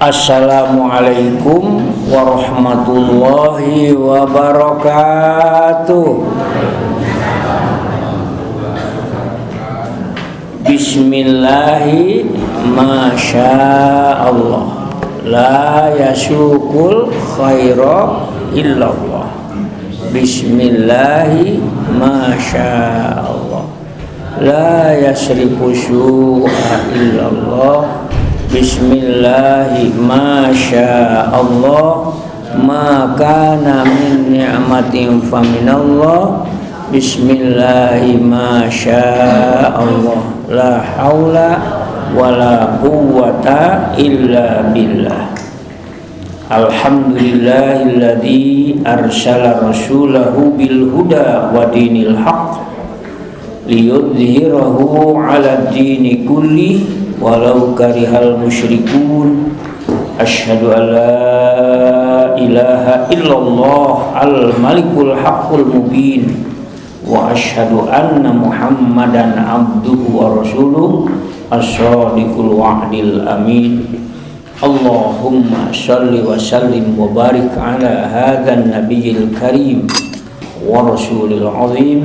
Assalamualaikum warahmatullahi wabarakatuh. Bismillahi masyaallah, la yasukul khaira illallah. Bismillahi masyaallah, la yasrifu syu'a illallah. Bismillahi masyaallah, ma kana min ni'matin faminallah. Bismillahi masyaallah, la haula wala quwwata illa billah. Alhamdulillahilladzi arsala rasulahu bil huda wa dinil haqq liyudhhirahu 'ala dini kulli walau karihal musyrikun. Asyhadu an la ilaha illallah al malikul haqqul mubin wa asyhadu anna muhammadan abduhu wa rasuluh as-sadiqul wa'dil amin. Allahumma shalli wa sallim wa barik ala hadzal nabiyil karim wa rasulil azim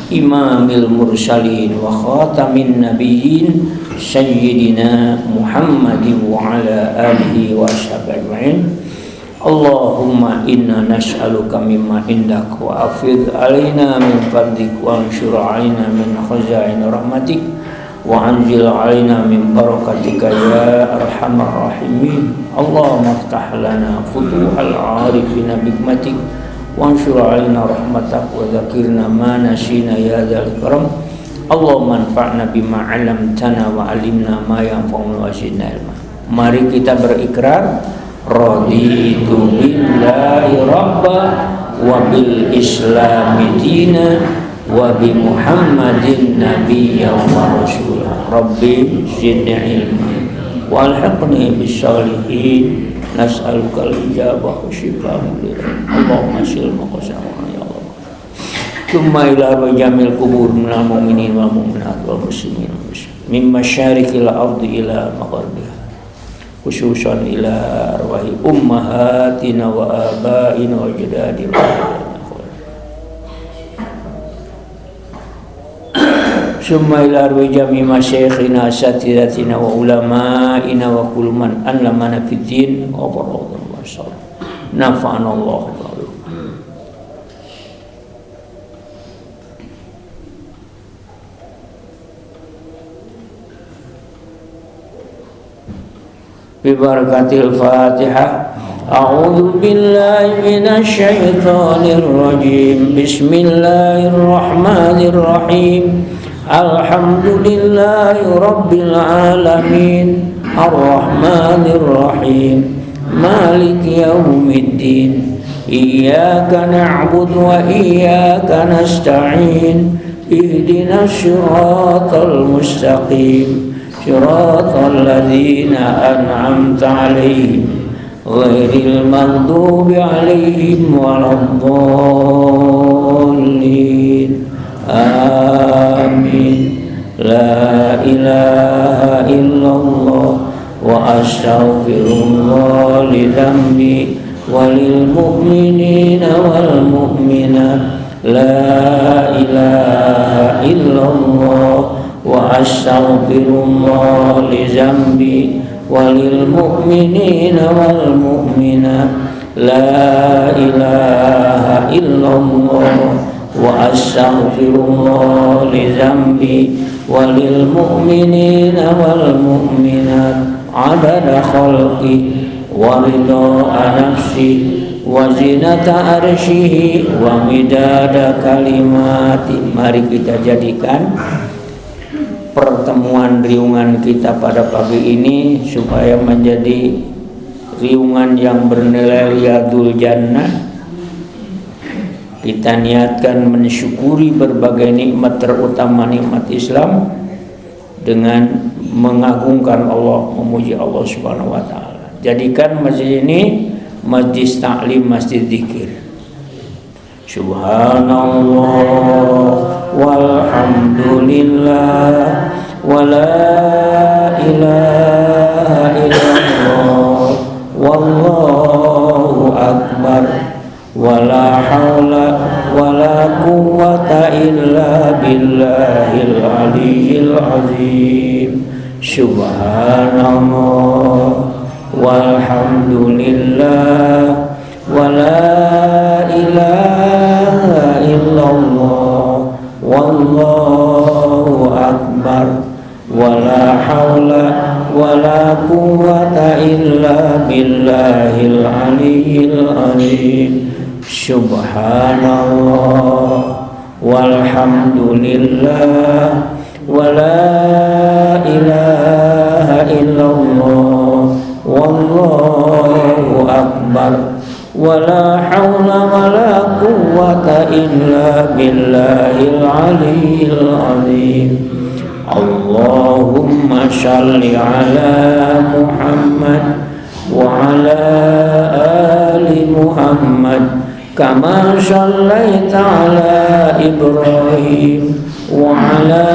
imamil mursalin wa khatamin nabiyyin sayyidina Muhammadin wa ala alihi wa sahbihi. Allahumma inna nas'aluka mimma indak wa afidh alaina min fadlik wa anshur alaina min khazain rahmatik wa anzil alaina min barakatika ya arhamar rahimin. Allahumma aftah lana futuhal arifina bikmatik wa anshur alaina rahmatak wa dzakirna ma nasina ya dzal karam. Allahumma anfa'na bima 'allamtana wa 'allimna ma yanfa'una wa zidna ilma. Mari kita berikrar, raditu billahi rabba wa bil islami dina wa bi muhammadin nabiyyan wa rasulah. Rabbi zidni ilma wa alhiqni bis sholihin. Nas'aluka al-ijabah wa shifa'an li Allahumma sil maqsama ya Allah. Tsumma ila jamil kubur minal mu'minin wal mu'minat wal muslimin min masyariqil ardi ila magharibiha, khususan ila arwahi ummahatina wa abaina wa ajdadina. Summa ila arwahi jami masyayikhina asatidatina wa ulama'ina wa kullu man allamana fid din wa barakatuh wa sallam. Nafa'ana Allah. Bibarakatil Fatihah. A'udzu billahi minasy syaithanir rajim. Bismillahirrahmanirrahim. Alhamdulillahi rabbil alamin. Arrahmanir rahim. Maliki yaumiddin. Iyyaka na'budu wa iyyaka nasta'in. Ihdinas siratal mustaqim. Shiratal ladzina an'amta 'alaihim ghairil maghdubi 'alaihim waladdallin. Amin. La ilaha illallah wa astaghfirullah li dzambi walil mu'minina wal mu'minat. La ilaha illallah wa astaghfirullah li dzambi walil mu'minina wal mu'minat. La ilaha illallah wa astaghfirullah li dzambi walil mu'minina wal mu'minat. Adada khalqi wa ridha nafsi wa zinata arsyihi wa midada kalimati. Mari kita jadikan pertemuan riungan kita pada pagi ini supaya menjadi riungan yang bernilai riyadul jannah. Kita niatkan mensyukuri berbagai nikmat, terutama nikmat Islam, dengan mengagungkan Allah, memuji Allah Subhanahu wa taala. Jadikan masjid ini majlis ta'lim, masjid zikir. Subhanallah walhamdulillah wa la ilaha illallah إلا بالله العلي العظيم سبحان الله والحمد لله ولا إله إلا الله والله أكبر ولا حول ولا قوة إلا بالله العلي العظيم سبحان الله والحمد لله ولا إله إلا الله والله أكبر ولا حول ولا قوة إلا بالله العلي العظيم اللهم صل على محمد وعلى آل محمد كما صليت على إبراهيم وعلى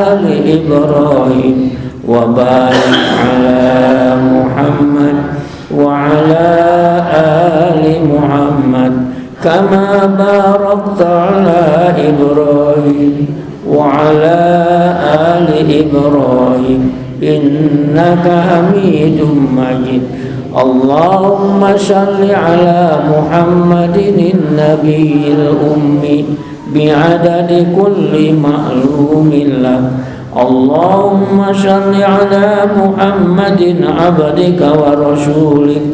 آل إبراهيم وبارك على محمد وعلى آل محمد كما باركت على إبراهيم وعلى آل إبراهيم إنك حميد مجيد اللهم صل على محمد النبي الأمي بعدد كل معلوم له اللهم صل على محمد عبدك ورسولك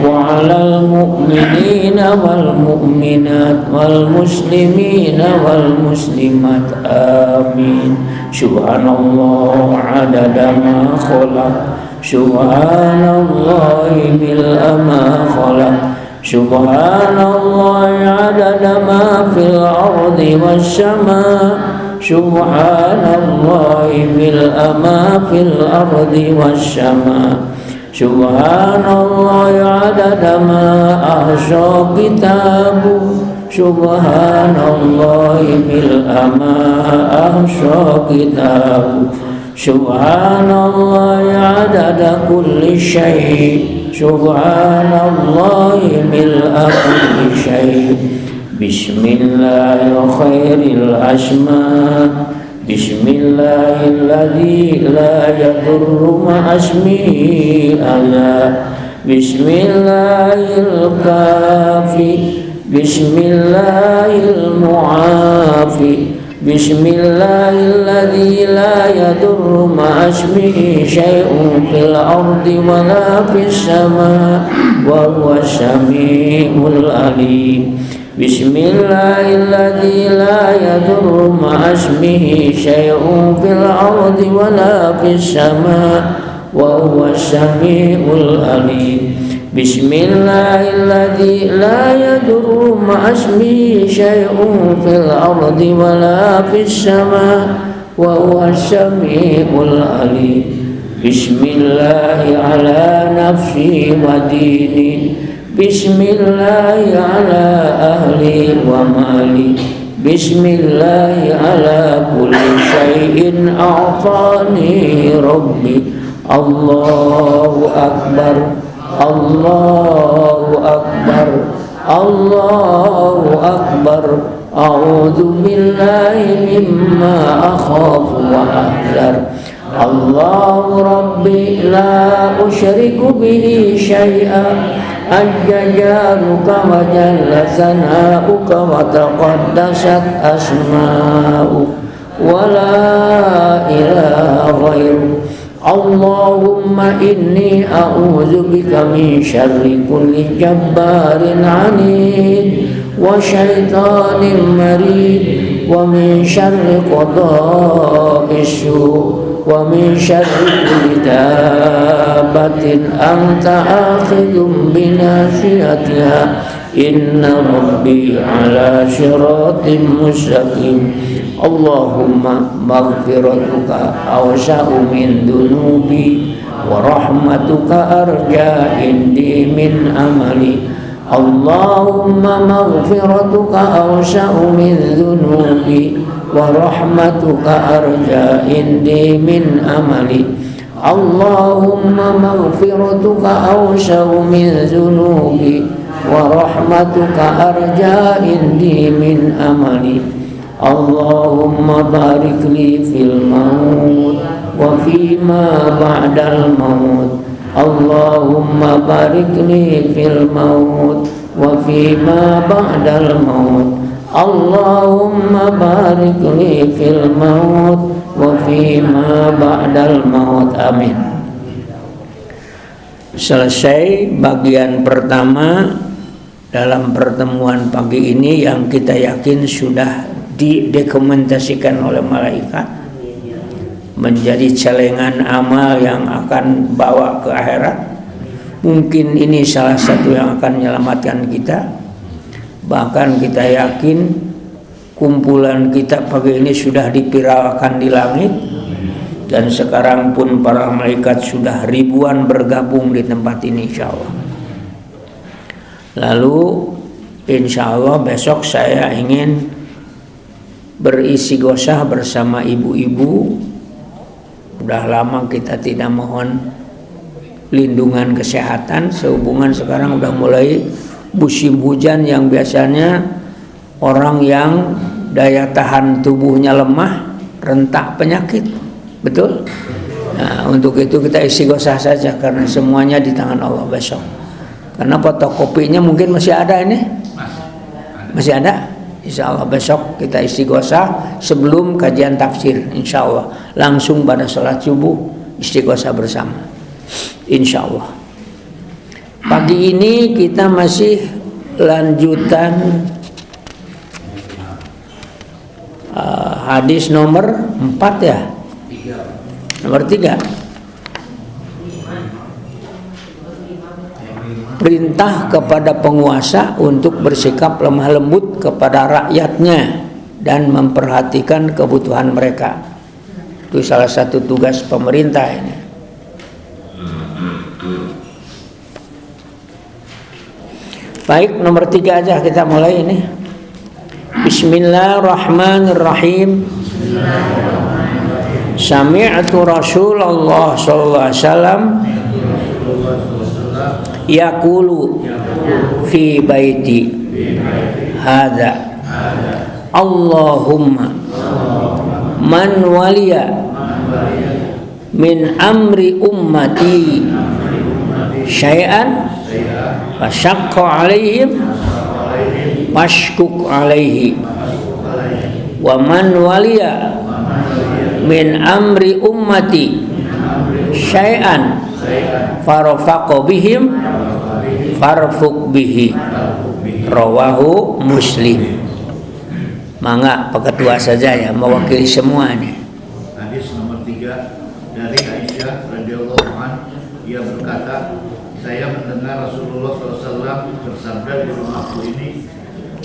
وعلى المؤمنين والمؤمنات والمسلمين والمسلمات آمين سبحان الله عدد ما خلق سبحان الله ملء ما خلق سبحان الله عدد ما في الأرض والسماء سبحان الله ملء ما في الأرض والسماء سبحان الله عدد ما أحصى كتابه سبحان الله ملء ما أحصى كتابه سبحان الله عدد كل شيء سبحان الله ملء كل شيء بسم الله خير الأسماء بسم الله الذي لا يضر مع اسمه أذى بسم الله الكافي بسم الله المعافي بسم الله الذي لا يضر مع اسمه شيء في الأرض ولا في السماء وهو السميع العليم بسم الله الذي لا يضر مع اسمه شيء في الأرض ولا في السماء وهو السميع العليم بسم الله الذي لا يضر مع اسمه شيء في الأرض ولا في السماء وهو السميع العليم بسم الله على نفسي وديني بسم الله على أهلي ومالي بسم الله على كل شيء أعطاني ربي الله أكبر الله أكبر الله أكبر أعوذ بالله مما أخاف وأحذر الله ربي لا أشرك به شيئا أجل جارك وجل ثناؤك وتقدست أسماؤك ولا إله غيرك اللهم إني أعوذ بك من شر كل جبار عنيد وشيطان مريد ومن شر قضاء السوء ومن شر كل دابة أنت آخذ بناصيتها إن ربي على صراط مستقيم اللهم مغفرتك أوسع من ذنوبي ورحمتك أرجى عندي من أملي اللهم مغفرتك أوسع من ذنوبي ورحمتك أرجى عندي من أملي اللهم مغفرتك أوسع من ذنوبي ورحمتك أرجى عندي من أملي Allahumma barik li fil maut wa fima ba'dal maut. Allahumma barik li fil maut wa fima ba'dal maut. Allahumma barik li fil maut wa fima ba'dal maut. Amin. Selesai bagian pertama dalam pertemuan pagi ini yang kita yakin sudah didokumentasikan oleh malaikat menjadi celengan amal yang akan bawa ke akhirat. Mungkin ini salah satu yang akan menyelamatkan kita. Bahkan kita yakin kumpulan kita pagi ini sudah dipiralkan di langit, dan sekarang pun para malaikat sudah ribuan bergabung di tempat ini, insya Allah. Lalu insya Allah besok saya ingin berisi gosah bersama ibu-ibu. Udah lama kita tidak mohon lindungan kesehatan, sehubungan sekarang udah mulai musim hujan yang biasanya orang yang daya tahan tubuhnya lemah rentak penyakit, betul? Nah, untuk itu kita isi gosah saja karena semuanya di tangan Allah besok. Karena fotokopinya mungkin masih ada ini, masih ada. Insya Allah besok kita istighosah sebelum kajian tafsir. Insya Allah langsung pada sholat subuh istighosah bersama. Insya Allah. Pagi ini kita masih lanjutan hadis nomor 4 ya. Nomor 3. Perintah kepada penguasa untuk bersikap lemah lembut kepada rakyatnya dan memperhatikan kebutuhan mereka. Itu salah satu tugas pemerintah ini. Baik, nomor 3 aja kita mulai ini. Bismillahirrahmanirrahim. Sami'tu Rasulullah sallallahu alaihi wasallam yaqulu fi baiti hadza Allahumma man waliya min amri ummati syai'an fasyaqqa alaihim fashkuk alaihi wa man waliya min amri ummati syai'an farafaqo bihim farfuk bihi. Rawahu Muslim. Mangga Pak Ketua saja ya mewakili semua nih. Hadis nomor 3 dari Aisyah radhiyallahu anha, ia berkata, saya mendengar Rasulullah SAW bersabda di rumahku ini,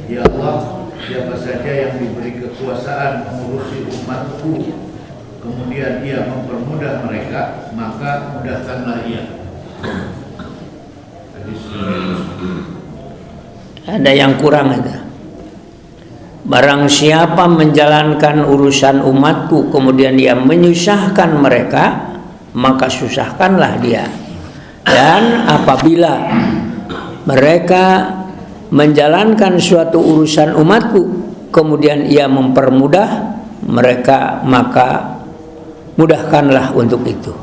ya Allah, siapa saja yang diberi kekuasaan mengurusi umatku, kemudian ia mempermudah mereka, maka mudahkanlah ia. Ada yang kurang ada. Barang siapa menjalankan urusan umatku kemudian dia menyusahkan mereka, maka susahkanlah dia. Dan apabila mereka menjalankan suatu urusan umatku kemudian ia mempermudah mereka, maka mudahkanlah untuk itu.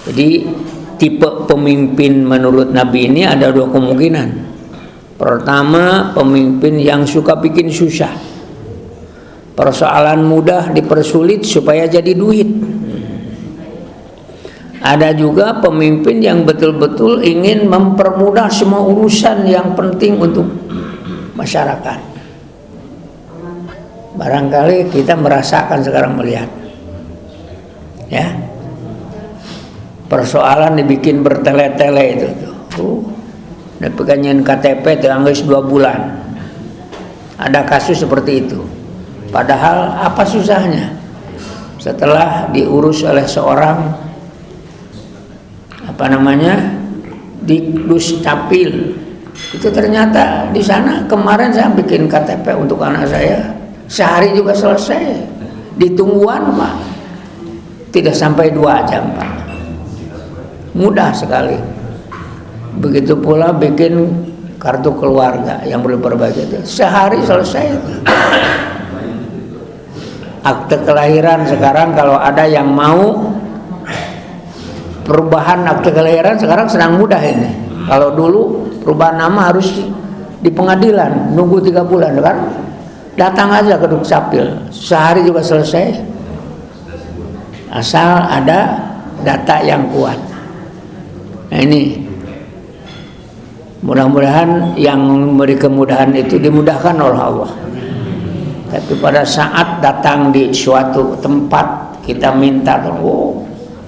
Jadi tipe pemimpin menurut Nabi ini ada 2 kemungkinan. Pertama, pemimpin yang suka bikin susah. Persoalan mudah dipersulit supaya jadi duit. Ada juga pemimpin yang betul-betul ingin mempermudah semua urusan yang penting untuk masyarakat. Barangkali kita merasakan sekarang melihat. Ya. Persoalan dibikin bertele-tele itu tuh. Peganyan KTP teranggus 2 bulan. Ada kasus seperti itu. Padahal apa susahnya? Setelah diurus oleh seorang Dikdus Capil, itu ternyata di sana kemarin saya bikin KTP untuk anak saya, sehari juga selesai. Ditungguan Pak, tidak sampai 2 jam Pak. Mudah sekali. Begitu pula bikin kartu keluarga yang perlu diperbaiki itu sehari selesai. Akte kelahiran sekarang kalau ada yang mau perubahan akte kelahiran sekarang senang mudah ini. Kalau dulu perubahan nama harus di pengadilan nunggu 3 bulan kan? Datang aja ke Dukcapil sehari juga selesai. Asal ada data yang kuat. Nah ini mudah-mudahan yang memberi kemudahan itu dimudahkan oleh Allah. Tapi pada saat datang di suatu tempat kita minta, oh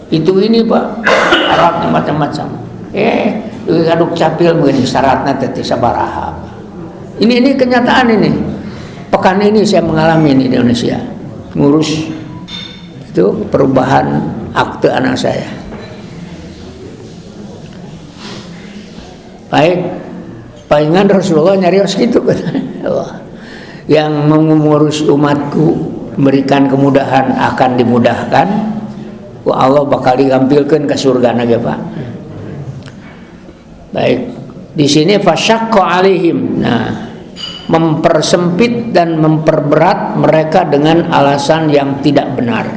itu ini Pak, syaratnya macam-macam. Di Dukcapil begini syaratnya teti sabaraha. Ini kenyataan ini. Pekan ini saya mengalami ini di Indonesia. Ngurus itu perubahan akte anak saya. Baik, palingan Rasulullah nyarios gitu yang mengurus umatku memberikan kemudahan akan dimudahkan. Allah bakal digampilkan ke surga naga Pak. Baik, di sini fasyaqqa alaihim. Nah, mempersempit dan memperberat mereka dengan alasan yang tidak benar.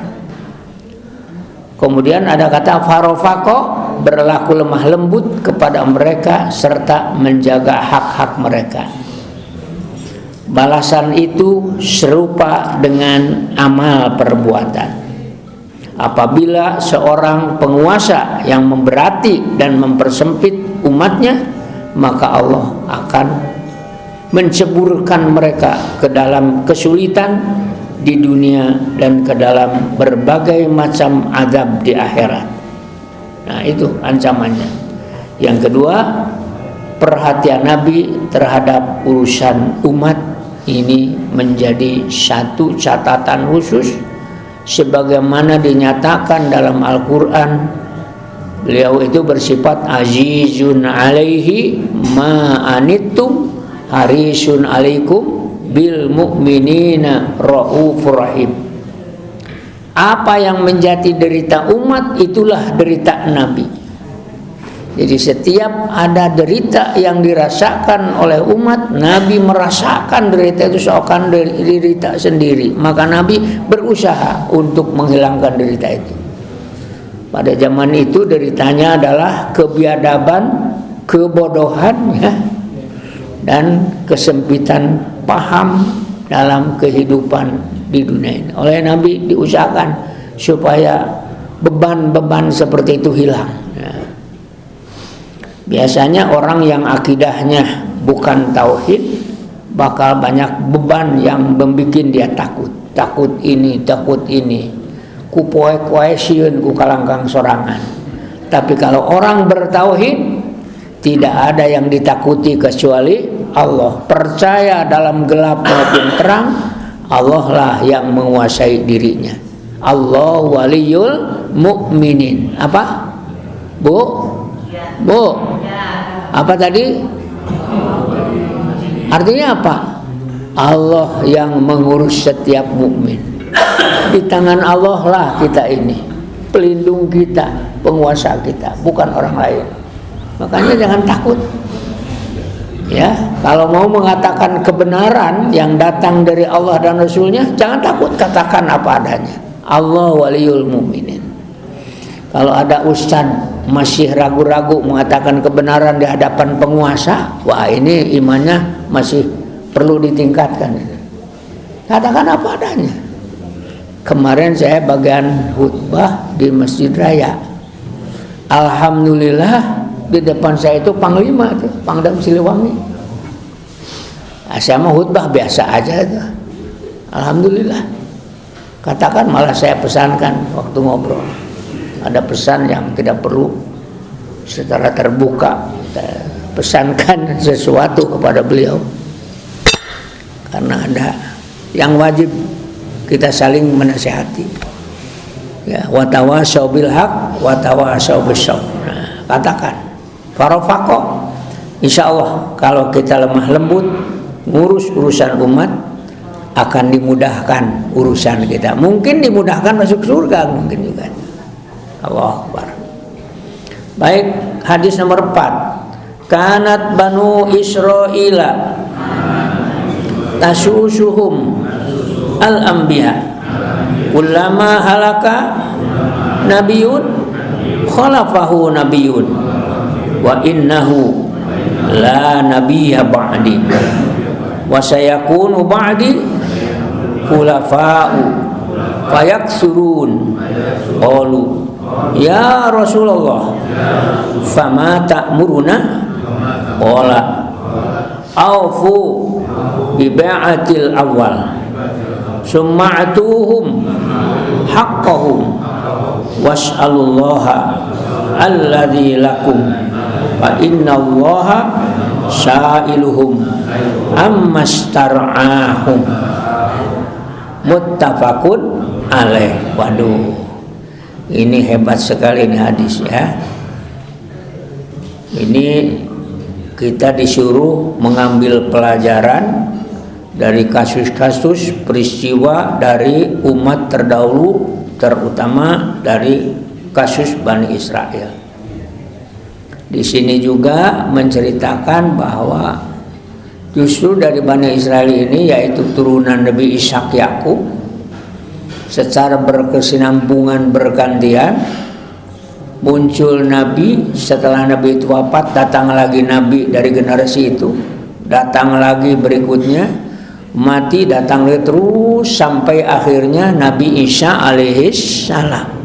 Kemudian ada kata farofako, berlaku lemah lembut kepada mereka serta menjaga hak-hak mereka. Balasan itu serupa dengan amal perbuatan. Apabila seorang penguasa yang memberati dan mempersempit umatnya, maka Allah akan menceburkan mereka ke dalam kesulitan di dunia dan ke dalam berbagai macam azab di akhirat. Nah itu ancamannya. Yang kedua, perhatian Nabi terhadap urusan umat ini menjadi satu catatan khusus sebagaimana dinyatakan dalam Al-Quran. Beliau itu bersifat azizun alaihi ma anittum harisun alaikum bil mu'minina raufur rahim. Apa yang menjadi derita umat itulah derita Nabi. Jadi setiap ada derita yang dirasakan oleh umat, Nabi merasakan derita itu seakan derita sendiri. Maka Nabi berusaha untuk menghilangkan derita itu. Pada zaman itu deritanya adalah kebiadaban, kebodohan ya, dan kesempitan paham dalam kehidupan di dunia ini. Oleh Nabi diusahakan supaya beban-beban seperti itu hilang ya. Biasanya orang yang akidahnya bukan tauhid bakal banyak beban yang membuat dia takut. Takut ini, ku poe-poe sieun ku kalangkang sorangan. Tapi kalau orang bertauhid, tidak ada yang ditakuti kecuali Allah. Percaya dalam gelap maupun terang, Allah lah yang menguasai dirinya. Allah waliyul mu'minin. Apa? Bu? Apa tadi? Artinya apa? Allah yang mengurus setiap mukmin. Di tangan Allah lah kita ini, pelindung kita, penguasa kita, bukan orang lain. Makanya jangan takut. Ya, kalau mau mengatakan kebenaran yang datang dari Allah dan Rasulnya, jangan takut, katakan apa adanya. Allah waliyul mu'minin. Kalau ada ustaz masih ragu-ragu mengatakan kebenaran di hadapan penguasa, wah ini imannya masih perlu ditingkatkan. Katakan apa adanya. Kemarin saya bagian khutbah di Masjid Raya. Alhamdulillah di depan saya itu Panglima, itu Pangdam Siliwangi. Nah, saya mau khutbah biasa aja itu. Alhamdulillah. Katakan malah saya pesankan waktu ngobrol. Ada pesan yang tidak perlu secara terbuka kita pesankan sesuatu kepada beliau. Karena ada yang wajib kita saling menasihati. Ya, watawasau bil haq, watawasau bis sabr. Nah, katakan farofako. Insyaallah kalau kita lemah lembut ngurus urusan umat akan dimudahkan urusan kita. Mungkin dimudahkan masuk surga, mungkin juga. Allahu Akbar. Baik, hadis nomor 4. kanat banu Israila tasusuhum al-anbiya kullama halaka nabiyun khalafahu nabiyun wa innahu la nabiyya ba'di wa sayakunu ba'di khulafa'u fayaksurun qalu ya Rasulullah fama ta'muruna qala aufu bi bai'atil awal summa'tuhum haqqahum was'alullaha alladzi lakum fa innallaha sa'iluhum ammastar'ahum muttafaqun alaih. Waduh, ini hebat sekali ini hadis ya. Ini kita disuruh mengambil pelajaran dari kasus-kasus peristiwa dari umat terdahulu, terutama dari kasus Bani Israel. Di sini juga menceritakan bahwa justru dari Bani Israel ini, yaitu turunan Nabi Ishak Yakub, secara berkesinambungan bergantian muncul Nabi. Setelah Nabi itu wafat, datang lagi Nabi dari generasi itu, datang lagi berikutnya, mati, datang lagi terus sampai akhirnya Nabi Isa alaihis salam.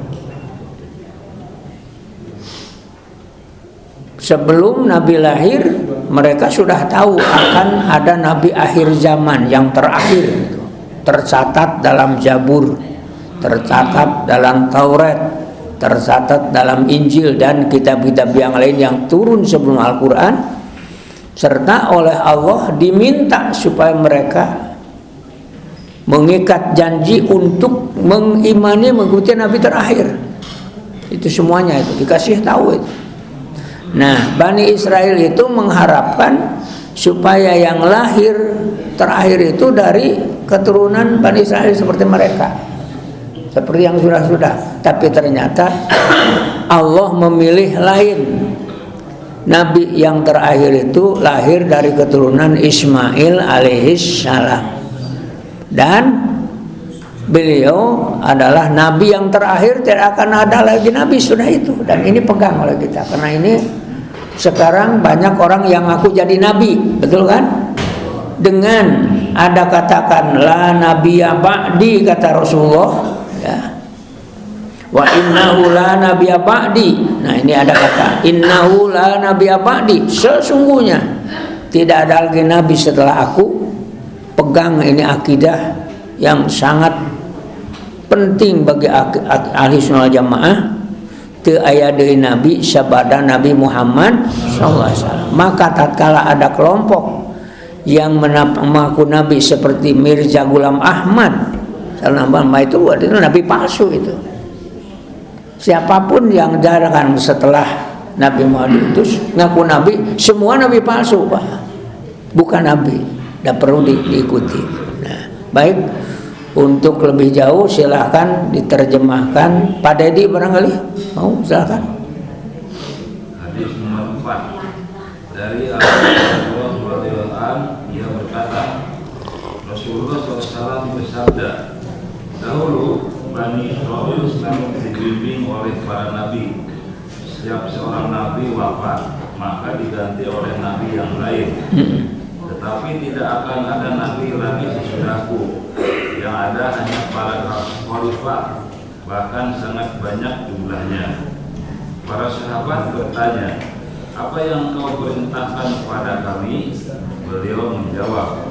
Sebelum Nabi lahir, mereka sudah tahu akan ada Nabi akhir zaman yang terakhir, tercatat dalam Zabur, tercatat dalam Taurat, tercatat dalam Injil dan kitab-kitab yang lain yang turun sebelum Al-Quran, serta oleh Allah diminta supaya mereka mengikat janji untuk mengimani, mengikuti Nabi terakhir. Itu semuanya itu dikasih tahu itu. Nah, Bani Israel itu mengharapkan supaya yang lahir terakhir itu dari keturunan Bani Israel seperti mereka, seperti yang sudah-sudah. Tapi ternyata Allah memilih lain. Nabi yang terakhir itu lahir dari keturunan Ismail alaihis salam, dan beliau adalah Nabi yang terakhir. Tidak akan ada lagi Nabi sudah itu. Dan ini pegang oleh kita, karena ini sekarang banyak orang yang ngaku jadi Nabi, betul kan? Dengan ada katakan la nabiyya ba'di, kata Rasulullah ya. Wa innahu la nabiyya ba'di. Nah, ini ada kata innahu la nabiyya ba'di, sesungguhnya tidak ada lagi Nabi setelah aku. Pegang ini akidah yang sangat penting bagi ahli sunnah jamaah. Teu aya deui nabi sabada Nabi Muhammad SAW. Maka tatkala ada kelompok yang mengaku nabi seperti Mirza Ghulam Ahmad itu nabi palsu itu. Siapapun yang jarang setelah Nabi Muhammad itu ngaku nabi, semua nabi palsu, Pak. Bukan nabi, tidak perlu diikuti. Nah, baik, untuk lebih jauh silahkan diterjemahkan. Pak Dedi barangkali mau, silahkan. Hadis nomor 4 dari Abu Hurairah, ia berkata, Rasulullah SAW bersabda, dahulu Bani Israil selalu dibimbing oleh para nabi. Setiap seorang nabi wafat, maka diganti oleh nabi yang lain. Tetapi tidak akan ada nabi lagi sesudahku. Yang ada hanya para khalifah, bahkan sangat banyak jumlahnya. Para sahabat bertanya, apa yang kau perintahkan kepada kami? Beliau menjawab,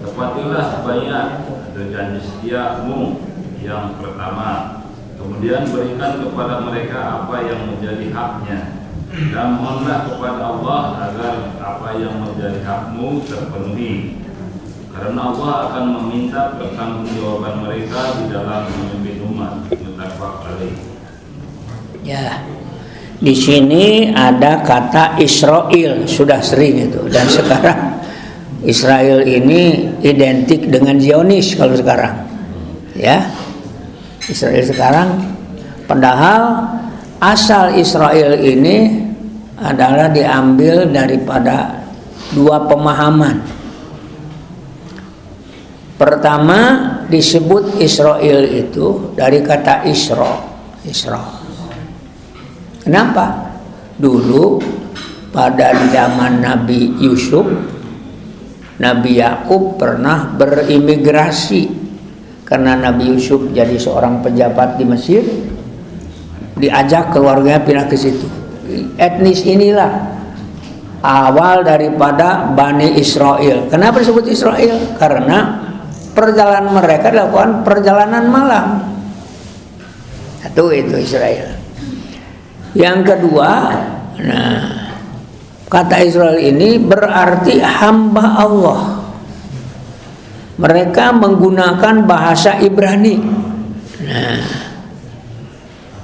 tepatilah baiat dan janji setiamu yang pertama, kemudian berikan kepada mereka apa yang menjadi haknya, dan mohonlah kepada Allah agar apa yang menjadi hakmu terpenuhi, karena Allah akan meminta pertanggungjawaban mereka di dalam memimpin umat. Muttafaq alaih. Ya, di sini ada kata Israel, sudah sering itu, dan sekarang Israel ini identik dengan Zionis kalau sekarang, ya. Israel sekarang, padahal asal Israel ini adalah diambil daripada dua pemahaman. Pertama, disebut Israel itu dari kata Isra. Kenapa? Dulu pada zaman Nabi Yusuf, Nabi Yakub pernah berimigrasi karena Nabi Yusuf jadi seorang pejabat di Mesir, diajak keluarganya pindah ke situ. Etnis inilah awal daripada Bani Israel. Kenapa disebut Israel? Karena perjalanan mereka dilakukan perjalanan malam. Satu itu Israel. Yang kedua, kata Israel ini berarti hamba Allah. Mereka menggunakan bahasa Ibrani.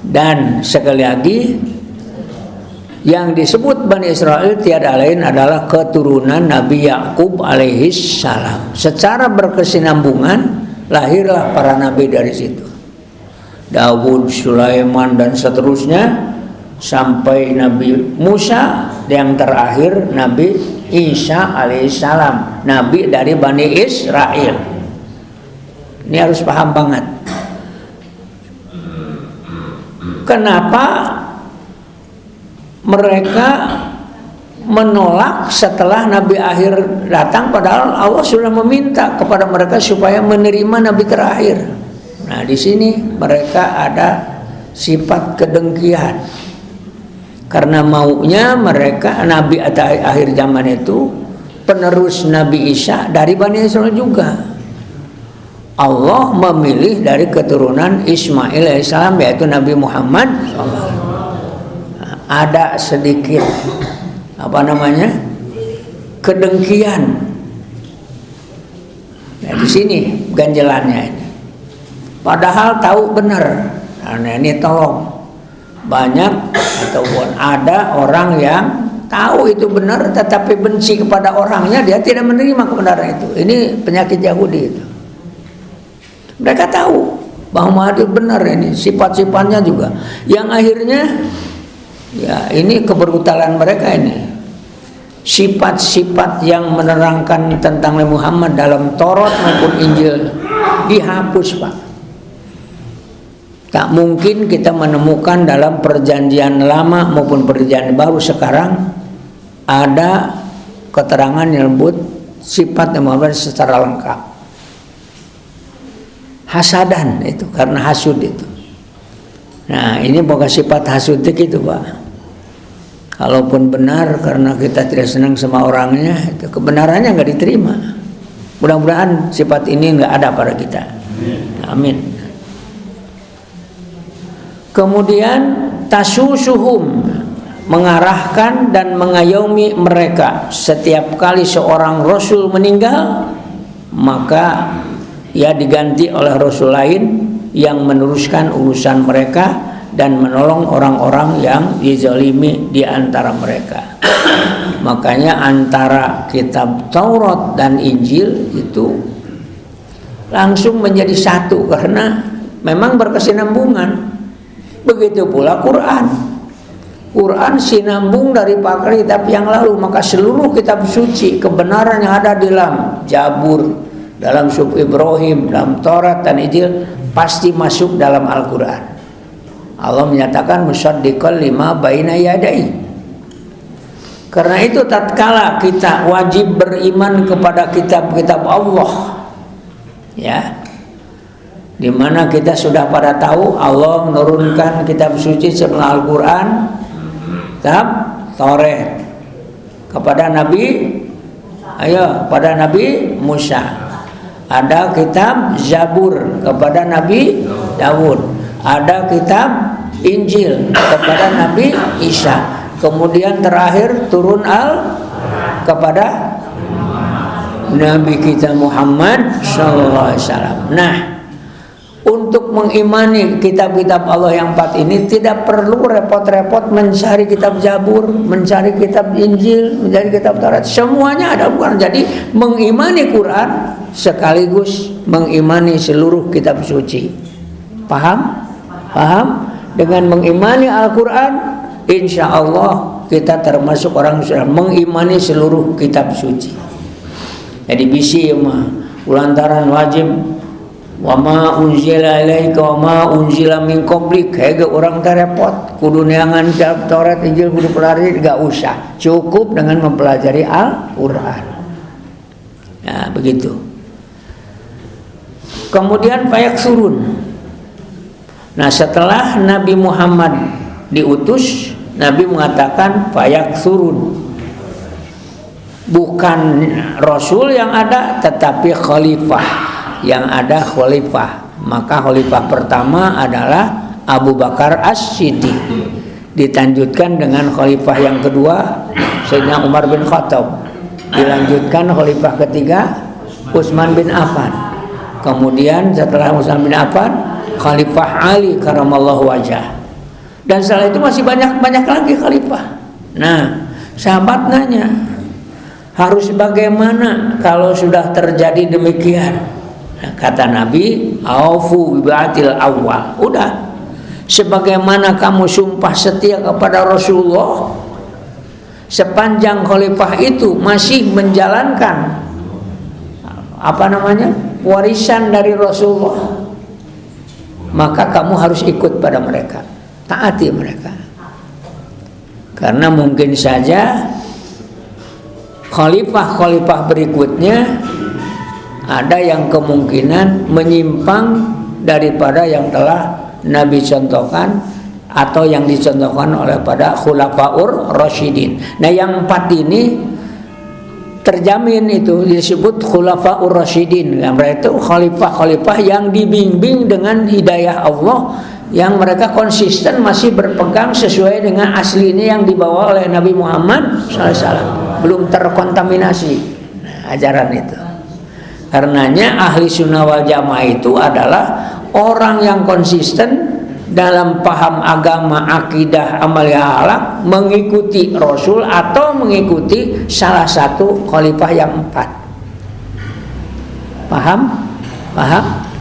Dan sekali lagi, yang disebut Bani Israel tiada lain adalah keturunan Nabi Yakub alaihi salam. Secara berkesinambungan lahirlah para nabi dari situ. Daud, Sulaiman dan seterusnya sampai Nabi Musa, yang terakhir Nabi Isa alaihissalam, nabi dari Bani Israel. Ini harus paham banget. Kenapa mereka menolak setelah Nabi akhir datang, padahal Allah sudah meminta kepada mereka supaya menerima Nabi terakhir. Nah, di sini mereka ada sifat kedengkian. Karena maunya mereka Nabi akhir zaman itu penerus Nabi Isa dari Bani Israel juga. Allah memilih dari keturunan Ismail alaihissalam, yaitu Nabi Muhammad SAW. Ada sedikit kedengkian. Nah, di sini ganjelannya ini. Padahal tahu benar. Nah, ini tolong. Banyak ataupun ada orang yang tahu itu benar tetapi benci kepada orangnya, dia tidak menerima kebenaran itu. Ini penyakit Yahudi itu. Mereka tahu bahwa itu benar, ini sifat-sifatnya juga. Yang akhirnya ya ini kebrutalan mereka ini. Sifat-sifat yang menerangkan tentang Nabi Muhammad dalam Taurat maupun Injil dihapus, Pak. Tak mungkin kita menemukan dalam perjanjian lama maupun perjanjian baru sekarang ada keterangan yang menyebut sifat Nabi Muhammad secara lengkap. Hasadan itu karena hasud itu. Nah, ini bukan sifat hasud itu, Pak. Kalaupun benar karena kita tidak senang sama orangnya, itu kebenarannya nggak diterima. Mudah-mudahan sifat ini nggak ada pada kita. Amin. Kemudian tasusuhum, mengarahkan dan mengayomi mereka. Setiap kali seorang rasul meninggal, maka ia diganti oleh rasul lain yang meneruskan urusan mereka dan menolong orang-orang yang dizalimi di antara mereka. Makanya antara kitab Taurat dan Injil itu langsung menjadi satu karena memang berkesinambungan. Begitu pula Quran. Quran sinambung dari pakar kitab yang lalu, maka seluruh kitab suci kebenaran yang ada di dalam Jabur, dalam Suhuf Ibrahim, dalam Taurat dan Injil pasti masuk dalam Al-Quran. Allah menyatakan musaddiqan lima baina yadai. Karena itu tatkala kita wajib beriman kepada kitab-kitab Allah, ya, di mana kita sudah pada tahu Allah menurunkan kitab suci setelah Al-Quran, kitab Taurat kepada Nabi Musa. Ada kitab Zabur kepada Nabi Daud. Ada kitab Injil kepada Nabi Isa. Kemudian terakhir turun kepada Nabi kita Muhammad SAW. Nah, untuk mengimani kitab-kitab Allah yang 4 ini tidak perlu repot-repot mencari kitab Zabur, mencari kitab Injil, mencari kitab Taurat. Semuanya ada, bukan? Jadi mengimani Quran sekaligus mengimani seluruh kitab suci. Paham? Paham? Dengan mengimani Al-Quran, insya Allah kita termasuk orang Islam mengimani seluruh kitab suci. Jadi bisi mah lantaran wajib wa ma unzila ilaika wa ma unzila min qablik, hege orang terepot kudu neangan Taurat Injil kudu pelajari, gak usah, cukup dengan mempelajari Al-Qur'an. Nah, begitu. Kemudian fayaksurun. Nah, setelah Nabi Muhammad diutus, Nabi mengatakan fayaksurun. Bukan Rasul yang ada, tetapi khalifah yang ada khalifah. Maka khalifah pertama adalah Abu Bakar As-Siddiq, dilanjutkan dengan khalifah yang kedua Sayyidina Umar bin Khattab, dilanjutkan khalifah ketiga Utsman bin Affan, kemudian setelah Utsman bin Affan khalifah Ali karamallahu wajah, dan setelah itu masih banyak lagi khalifah. Nah, sahabat nanya, harus bagaimana kalau sudah terjadi demikian? Nah, kata Nabi, aufu bi'atil awal. Udah, sebagaimana kamu sumpah setia kepada Rasulullah, sepanjang khalifah itu masih menjalankan warisan dari Rasulullah, maka kamu harus ikut pada mereka, taati mereka. Karena mungkin saja khalifah berikutnya ada yang kemungkinan menyimpang daripada yang telah Nabi contohkan atau yang dicontohkan oleh pada khulafaur rasyidin. Nah, yang 4 ini terjamin itu disebut khulafaur rasyidin. Mereka itu khalifah-khalifah yang dibimbing dengan hidayah Allah, yang mereka konsisten masih berpegang sesuai dengan aslinya yang dibawa oleh Nabi Muhammad SAW, belum terkontaminasi ajaran itu. Karenanya ahli sunnah wal jamaah itu adalah orang yang konsisten dalam paham agama, akidah, amal akhlak, mengikuti Rasul atau mengikuti salah satu khalifah yang 4. Paham?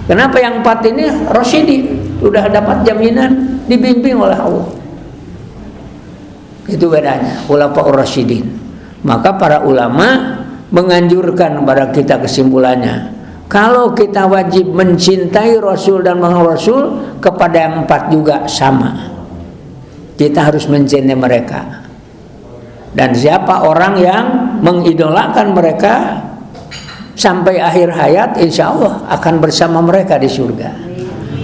Kenapa yang 4 ini Rasyidi sudah dapat jaminan dibimbing oleh Allah? Itu bedanya khulafaur rasyidin. Maka para ulama menganjurkan pada kita, kesimpulannya, kalau kita wajib mencintai Rasul dan mengawal Rasul, kepada yang 4 juga sama. Kita harus mencintai mereka. Dan siapa orang yang mengidolakan mereka sampai akhir hayat, insya Allah akan bersama mereka di surga.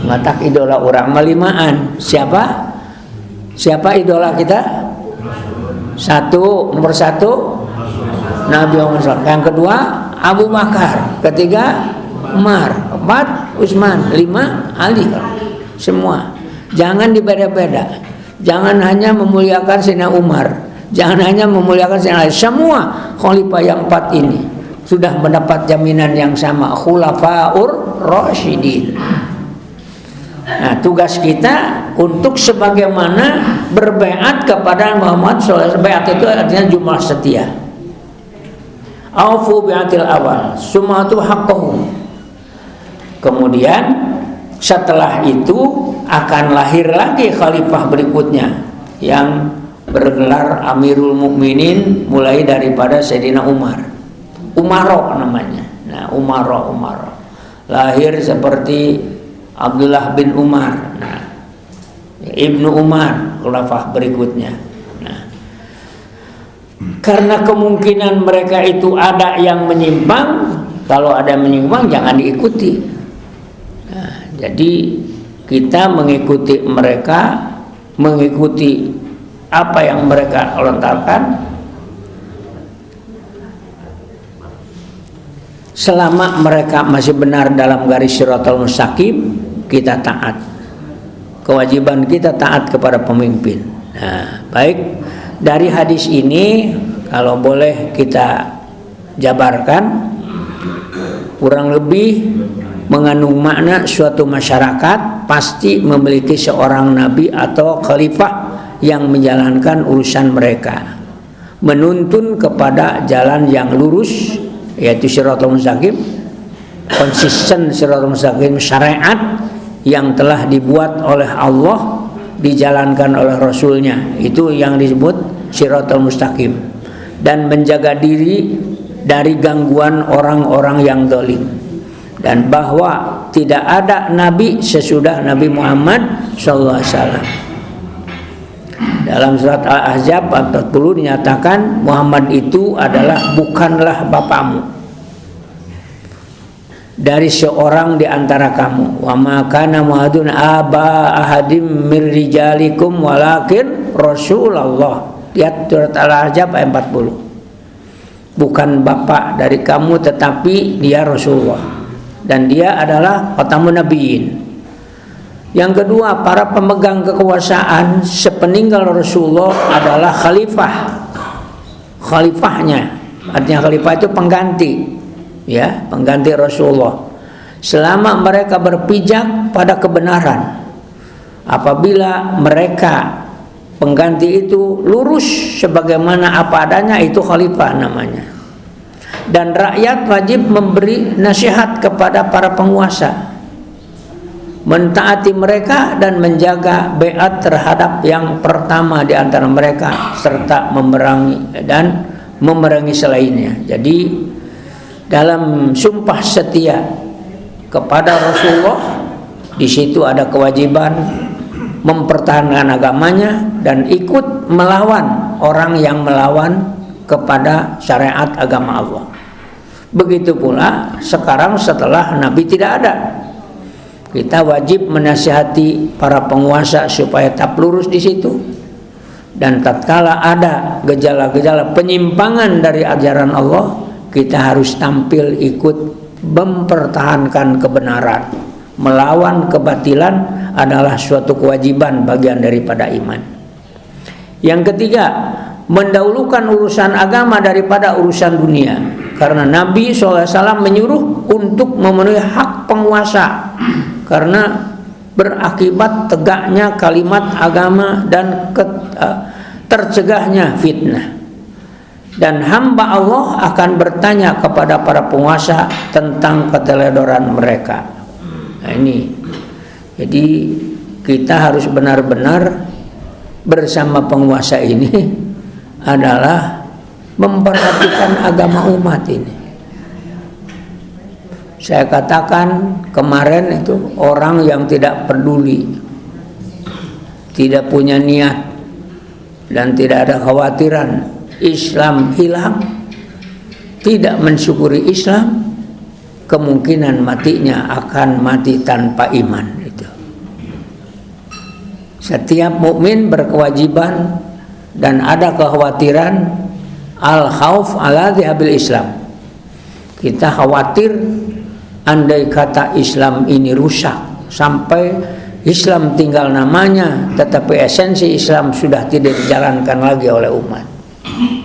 Matak idola orang malimaan. Siapa idola kita? Nomor satu Nabi Muhammad SAW. Yang kedua Abu Bakar, ketiga Umar, 4 Utsman, 5 Ali. Semua jangan dibeda-beda. Jangan hanya memuliakan Sayyidina Umar, jangan hanya memuliakan Sayyidina Ali. Semua khalifah yang 4 ini sudah mendapat jaminan yang sama, khulafaur rasyidin. Nah, tugas kita untuk sebagaimana berbaiat kepada Muhammad SAW. Baiat itu artinya jumlah setia. Aufu bi'atil awal sumatu haqqahum. Kemudian setelah itu akan lahir lagi khalifah berikutnya yang bergelar Amirul Mukminin, mulai daripada Sayyidina Umar. Umaro namanya. Nah, Umaro lahir seperti Abdullah bin Umar, Ibnu Umar, khalifah berikutnya. Karena kemungkinan mereka itu ada yang menyimpang, kalau ada menyimpang jangan diikuti. Nah, jadi kita mengikuti mereka, mengikuti apa yang mereka lontarkan, selama mereka masih benar dalam garis shiratal mustaqim, kita taat. Kewajiban kita taat kepada pemimpin. Nah, baik, dari hadis ini kalau boleh kita jabarkan, kurang lebih mengandung makna suatu masyarakat pasti memiliki seorang nabi atau khalifah yang menjalankan urusan mereka, menuntun kepada jalan yang lurus, yaitu shiratal mustaqim, konsisten shiratal mustaqim, syariat yang telah dibuat oleh Allah, dijalankan oleh Rasulnya. Itu yang disebut siratal mustaqim, dan menjaga diri dari gangguan orang-orang yang zalim, dan bahwa tidak ada nabi sesudah Nabi Muhammad sallallahu alaihi wasallam. Dalam surat Al-Ahzab 40 dinyatakan Muhammad itu bukanlah bapakmu dari seorang di antara kamu. Wa ma kana Muhammadun aba ahadim mir rijalikum walakin Rasulullah. Lihat surat Al-Ahzab ayat 40. Bukan bapak dari kamu tetapi dia Rasulullah, dan dia adalah khatamun nabiyyin. Yang kedua, para pemegang kekuasaan sepeninggal Rasulullah adalah khalifahnya. Artinya khalifah itu pengganti, ya, pengganti Rasulullah. Selama mereka berpijak pada kebenaran, apabila mereka pengganti itu lurus sebagaimana apa adanya, itu khalifah namanya. Dan rakyat wajib memberi nasihat kepada para penguasa, mentaati mereka dan menjaga beat terhadap yang pertama di antara mereka, serta memerangi selainnya. Jadi dalam sumpah setia kepada Rasulullah, di situ ada kewajiban mempertahankan agamanya dan ikut melawan orang yang melawan kepada syariat agama Allah. Begitu pula sekarang setelah Nabi tidak ada, kita wajib menasihati para penguasa supaya tetap lurus di situ, dan tatkala ada gejala-gejala penyimpangan dari ajaran Allah, kita harus tampil ikut mempertahankan kebenaran. Melawan kebatilan adalah suatu kewajiban bagian daripada iman. Yang ketiga, mendahulukan urusan agama daripada urusan dunia, karena Nabi SAW menyuruh untuk memenuhi hak penguasa, karena berakibat tegaknya kalimat agama dan tercegahnya fitnah. Dan hamba Allah akan bertanya kepada para penguasa tentang keteledoran mereka. Nah ini, jadi kita harus benar-benar bersama penguasa ini adalah memperhatikan agama umat ini. Saya katakan kemarin itu orang yang tidak peduli, tidak punya niat, dan tidak ada khawatiran Islam hilang, tidak mensyukuri Islam, kemungkinan matinya akan mati tanpa iman. Itu. Setiap mukmin berkewajiban dan ada kekhawatiran al-khauf ala dhihabil Islam. Kita khawatir andai kata Islam ini rusak, sampai Islam tinggal namanya tetapi esensi Islam sudah tidak dijalankan lagi oleh umat.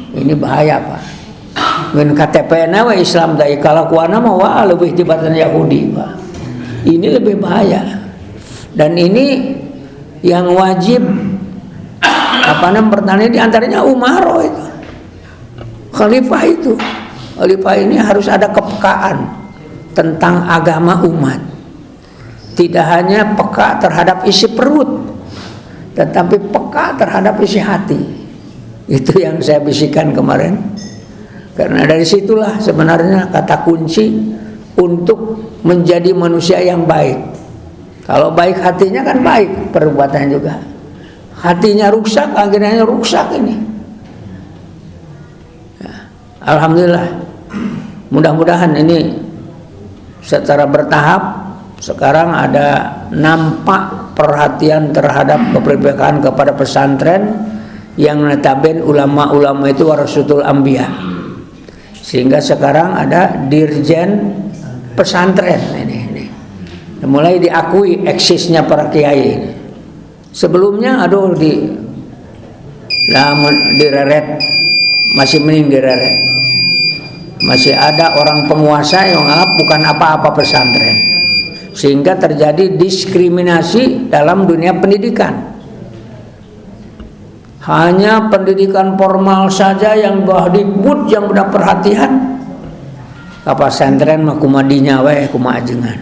Ini bahaya, Pak. Mun KTP na Islam dari kalakuana mah lebih tibatan Yahudi, Pak. Ini lebih bahaya. Dan ini yang wajib pertanyaan di antaranya Umaro itu. Khalifah itu. Khalifah ini harus ada kepekaan tentang agama umat. Tidak hanya peka terhadap isi perut, tetapi peka terhadap isi hati. Itu yang saya bisikan kemarin. Karena dari situlah sebenarnya kata kunci untuk menjadi manusia yang baik. Kalau baik hatinya kan baik perbuatannya juga. Hatinya rusak, akhirnya rusak ini. Ya, alhamdulillah. Mudah-mudahan ini secara bertahap sekarang ada nampak perhatian terhadap keberpihakan kepada pesantren yang notabene ulama-ulama itu warasatul anbiya, sehingga sekarang ada dirjen pesantren ini mulai diakui eksisnya para kiai ini. Sebelumnya direret, masih mending direret. Masih ada orang penguasa yang menganggap bukan apa-apa pesantren, sehingga terjadi diskriminasi dalam dunia pendidikan. Hanya pendidikan formal saja yang bawah dikbud yang udah perhatian, apa pesantren mah kumadinya we kumajengan.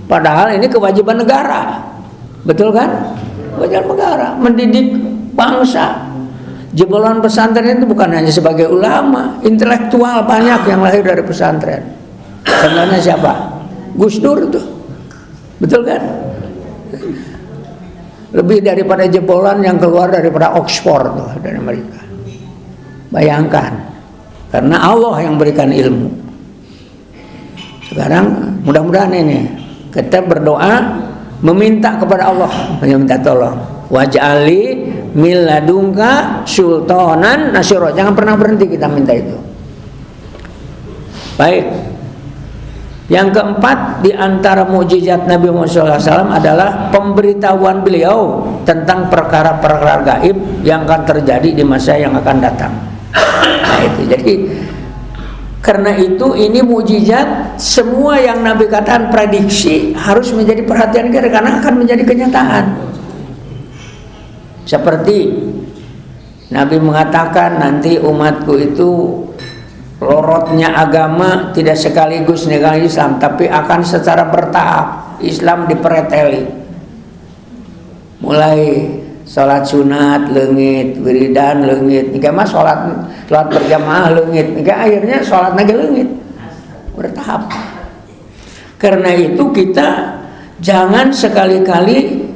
Padahal ini kewajiban negara, betul kan? Kewajiban negara mendidik bangsa. Jebolan pesantren itu bukan hanya sebagai ulama, intelektual banyak yang lahir dari pesantren. Contohnya siapa? Gus Dur itu, betul kan? Lebih daripada jebolan yang keluar daripada Oxford tuh, dari Amerika. Bayangkan, karena Allah yang berikan ilmu. Sekarang mudah-mudahan ini kita berdoa meminta kepada Allah, meminta tolong. Waj'ali min ladunka sultanan nasyira. Jangan pernah berhenti kita minta itu. Baik. Yang keempat di antara mukjizat Nabi Muhammad SAW adalah pemberitahuan beliau tentang perkara-perkara gaib yang akan terjadi di masa yang akan datang. Nah itu. Jadi karena itu ini mukjizat, semua yang Nabi katakan prediksi harus menjadi perhatian kita karena akan menjadi kenyataan. Seperti Nabi mengatakan nanti umatku itu lorotnya agama tidak sekaligus negara Islam, tapi akan secara bertahap. Islam dipereteli, mulai sholat sunat leungit, wiridan leungit, nika mah sholat berjamaah leungit, nika akhirnya sholat naga leungit, bertahap. Karena itu kita jangan sekali-kali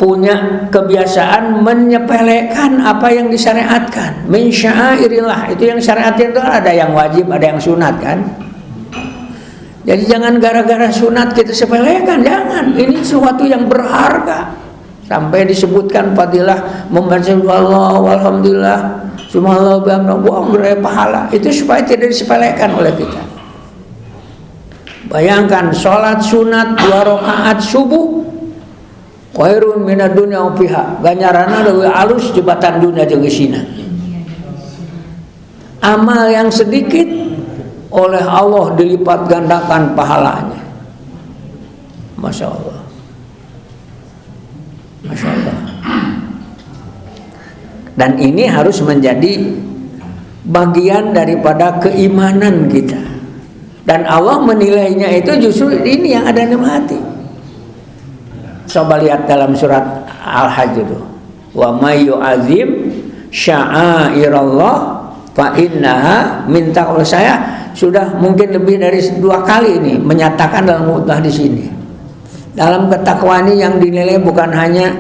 punya kebiasaan menyepelekan apa yang disyariatkan. Min sya'airillah, itu yang syariat itu ada yang wajib, ada yang sunat kan. Jadi jangan gara-gara sunat kita sepelekan, jangan. Ini sesuatu yang berharga. Sampai disebutkan fadilah membaca Allah walhamdulillah subhanallah bihamdihi pahala. Itu supaya tidak disepelekan oleh kita. Bayangkan sholat sunat 2 rakaat subuh khairun minad dunya wa fiha, ganjaranna leuwih alus jebatan dunia jeung isina. Amal yang sedikit oleh Allah dilipat gandakan pahalanya. Masya Allah, Masya Allah. Dan ini harus menjadi bagian daripada keimanan kita. Dan Allah menilainya itu justru ini yang ada dalam hati. Coba lihat dalam surat Al-Hajj itu. Wa may yu'azzim sya'airallah fa innaha min taqwa. Saya sudah mungkin lebih dari 2 kali ini menyatakan dalam khutbah di sini. Dalam ketakwaan ini yang dinilai bukan hanya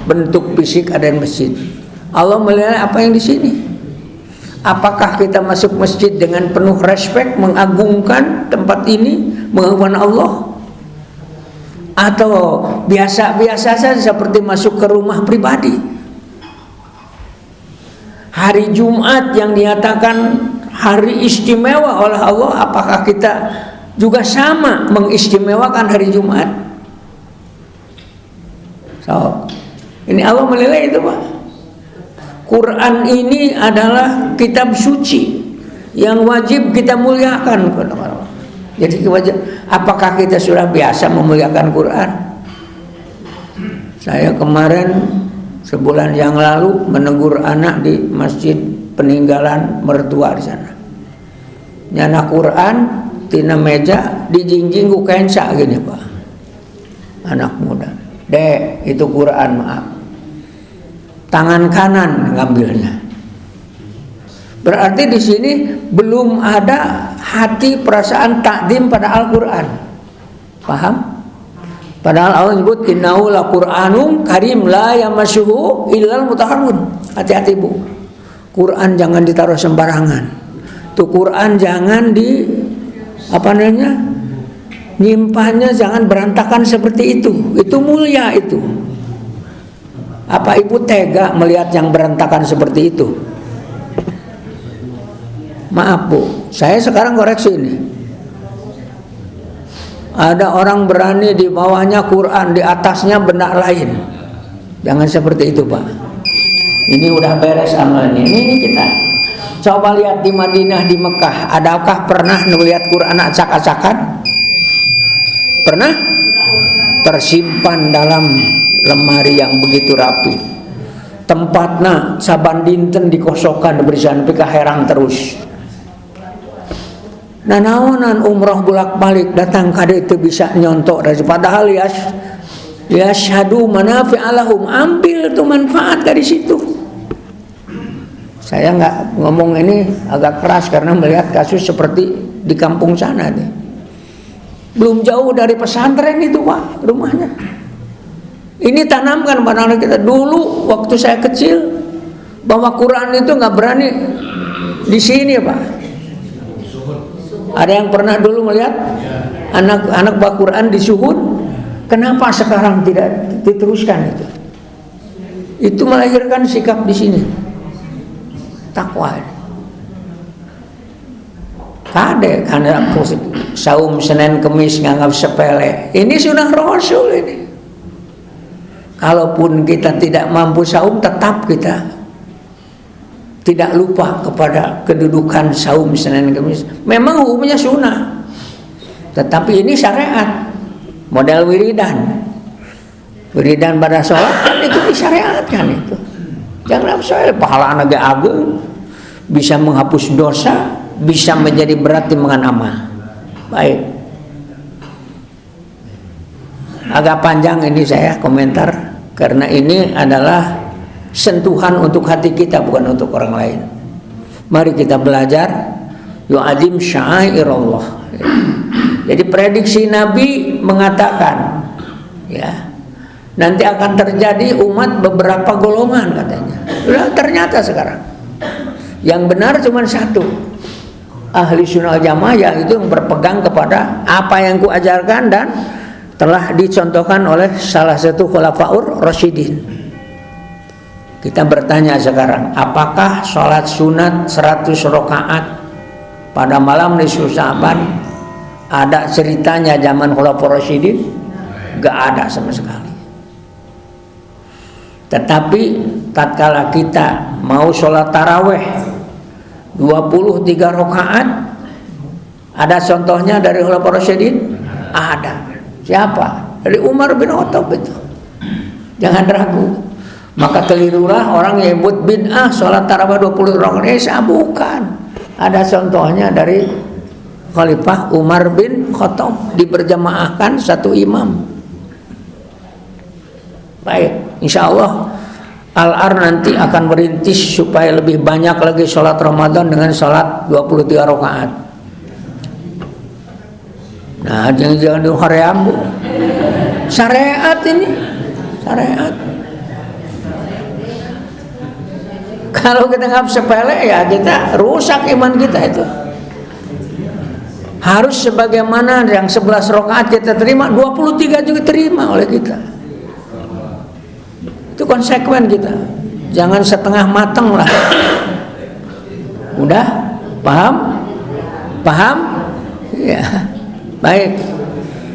bentuk fisik ada di masjid. Allah menilai apa yang di sini. Apakah kita masuk masjid dengan penuh respek, mengagungkan tempat ini, mengagungkan Allah? Atau biasa-biasa saja seperti masuk ke rumah pribadi. Hari Jumat yang dinyatakan hari istimewa oleh Allah, apakah kita juga sama mengistimewakan hari Jumat? So, ini Allah menilai itu, Pak. Quran ini adalah kitab suci yang wajib kita muliakan. Jadi apakah kita sudah biasa memuliakan Quran? Saya kemarin sebulan yang lalu menegur anak di masjid peninggalan mertua di sana. Nyana Quran tina meja dijingjing ku kenca gini, Pak. Anak muda. Dek, itu Quran, maaf. Tangan kanan ngambilnya. Berarti di sini belum ada hati perasaan takdim pada Al-Quran. Paham? Padahal Allah menyebut innahu laqur'anun karim la yamassuhu illal mutahharun. Hati-hati, Bu. Quran jangan ditaruh sembarangan. Tuh Quran jangan nyimpannya jangan berantakan seperti itu. Itu mulia itu. Apa Ibu tega melihat yang berantakan seperti itu? Maaf, Bu, saya sekarang koreksi ini. Ada orang berani di bawahnya Quran, di atasnya benda lain. Jangan seperti itu, Pak. Ini udah beres amalnya. Ini kita coba lihat di Madinah, di Mekah. Adakah pernah melihat Quran acak-acakan? Pernah? Tersimpan dalam lemari yang begitu rapi. Tempatnya saban dinten dikosokkan berisian pika herang terus. Nah naonan umroh bolak-balik datang kada itu bisa nyontok dari padahal yashhadu manafi'a lahum, ambil tuh manfaat dari situ. Saya nggak ngomong ini agak keras karena melihat kasus seperti di kampung sana nih. Belum jauh dari pesantren itu Pak rumahnya. Ini tanamkan pada anak kita. Dulu waktu saya kecil bawa Quran itu nggak berani di sini Pak. Ada yang pernah dulu melihat anak bawa Quran di Suhud? Kenapa sekarang tidak diteruskan itu? Itu melahirkan sikap di sini. Takwa. Kade karena saum Senin Kemis nganggap sepele. Ini sunnah Rasul ini. Kalaupun kita tidak mampu saum, tetap kita tidak lupa kepada kedudukan saum Senin Kemis. Memang hukumnya sunnah, tetapi ini syariat. Model wiridan pada sholat kan itu disyariatkan itu. Jangan saya pahala anak agung, bisa menghapus dosa, bisa menjadi berat timbangan amal. Baik. Agak panjang ini saya komentar karena ini adalah sentuhan untuk hati kita bukan untuk orang lain. Mari kita belajar yu'adim sya'airallah. Jadi prediksi Nabi mengatakan ya nanti akan terjadi umat beberapa golongan katanya. Udah ternyata sekarang yang benar cuma satu, ahli sunnah jamaah, yang itu yang berpegang kepada apa yang kuajarkan dan telah dicontohkan oleh salah satu khulafaur rasyidin. Kita bertanya sekarang, apakah sholat sunat 100 rakaat pada malam nisfu Sya'ban ada ceritanya zaman khulafaur rasyidin? Gak ada sama sekali. Tetapi tatkala kita mau sholat taraweh 23 rakaat, ada contohnya dari khulafaur rasyidin? Ada. Siapa? Dari Umar bin Khattab itu. Jangan ragu. Maka kelirulah orang yang buat bid'ah sholat tarawih 20 rakaat. Bukan. Ada contohnya dari Khalifah Umar bin Khattab, diberjamaahkan satu imam. Baik, insya Allah Al-Ar nanti akan merintis supaya lebih banyak lagi sholat Ramadan dengan sholat 23 rakaat. Nah, jangan di Haryambu. Syariat ini, syariat. Kalau kita nggak sepele ya kita rusak iman kita itu. Harus sebagaimana yang 11 rakaat kita terima, 23 juga terima oleh kita. Itu konsekuen kita. Jangan setengah matang lah. Udah? Paham? Paham? Ya. Baik.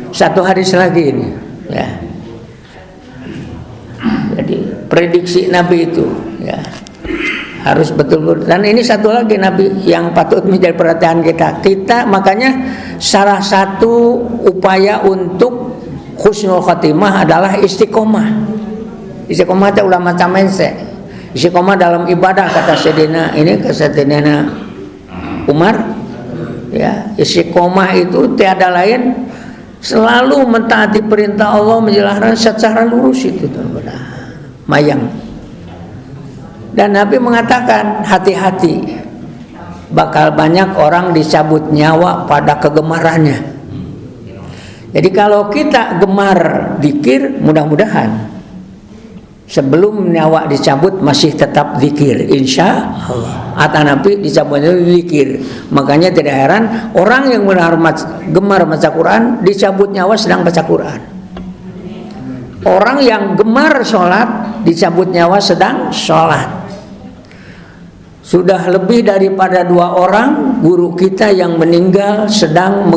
Satu hari lagi ini. Ya. Jadi prediksi Nabi itu, ya, harus betul-betul. Dan ini satu lagi Nabi yang patut menjadi perhatian kita. Kita makanya salah satu upaya untuk husnul khotimah adalah istiqomah. Istiqomah itu ulama camense. Istiqomah dalam ibadah kata Sayyidina ini ke Sayyidina Umar. Ya, istiqomah itu tiada lain selalu mentaati perintah Allah, menjalankan secara lurus itu benar. Mayang. Dan Nabi mengatakan hati-hati, bakal banyak orang dicabut nyawa pada kegemarannya. Jadi kalau kita gemar zikir, mudah-mudahan sebelum nyawa dicabut masih tetap zikir, insya Allah. Atau Nabi dicabutnya zikir. Makanya tidak heran orang yang gemar baca Quran dicabut nyawa sedang baca Quran. Orang yang gemar sholat dicabut nyawa sedang sholat. Sudah lebih daripada 2 orang guru kita yang meninggal sedang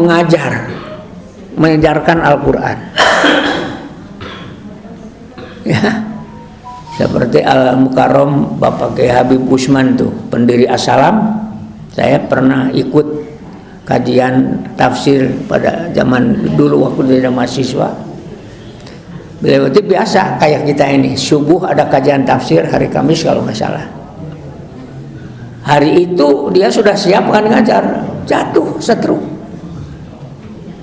mengajarkan Al-Quran. Ya. Seperti Al-Mukarram Bapak Kiai Habib Usman tuh, pendiri As-Salam. Saya pernah ikut kajian tafsir pada zaman dulu waktu dia mahasiswa. Beliau itu biasa kayak kita ini, subuh ada kajian tafsir, hari Kamis kalau nggak salah. Hari itu dia sudah siap kan ngajar, jatuh stroke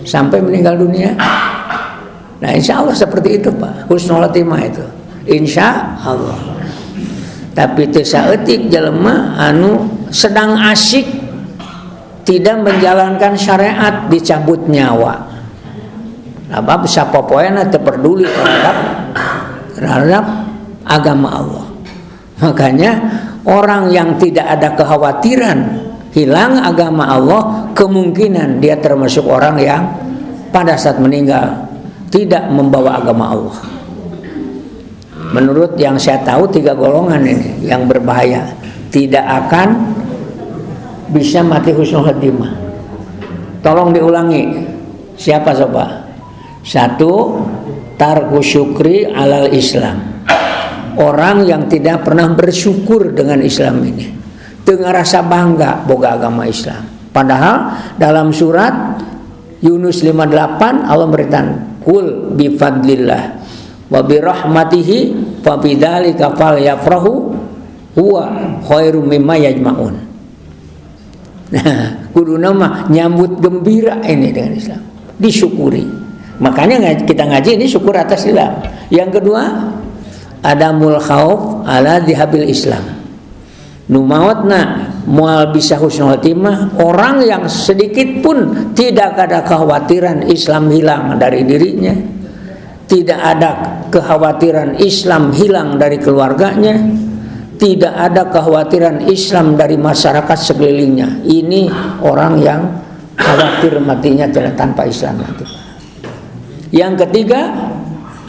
sampai meninggal dunia. Nah insya Allah seperti itu Pak, husnul khotimah itu. Insya Allah. Tapi teu saeutik jelema anu sedang asyik tidak menjalankan syariat dicabut nyawa. Apa sapopoena teu peduli terhadap agama Allah. Makanya orang yang tidak ada kekhawatiran hilang agama Allah, kemungkinan dia termasuk orang yang pada saat meninggal tidak membawa agama Allah. Menurut yang saya tahu 3 golongan ini yang berbahaya, tidak akan bisa mati husnul khotimah. Tolong diulangi. Siapa coba? 1, tarku syukri alal Islam. Orang yang tidak pernah bersyukur dengan Islam ini, dengan rasa bangga boga agama Islam. Padahal dalam surat Yunus 58 Allah beritahu, "Qul bi fadlillah wa bi rahmatihi fa bidzalika falyafrahu huwa khairum mimma yajma'un." Nah, kuduna mah nyambut gembira ini dengan Islam, disyukuri. Makanya kita ngaji ini syukur atas Islam. Yang kedua, adamul khauf ala dihabil Islam. Nu mautna moal bisa husnul khotimah, orang yang sedikit pun tidak ada kekhawatiran Islam hilang dari dirinya, tidak ada kekhawatiran Islam hilang dari keluarganya, tidak ada kekhawatiran Islam dari masyarakat sekelilingnya. Ini orang yang khawatir matinya tanpa Islam nanti. Yang ketiga,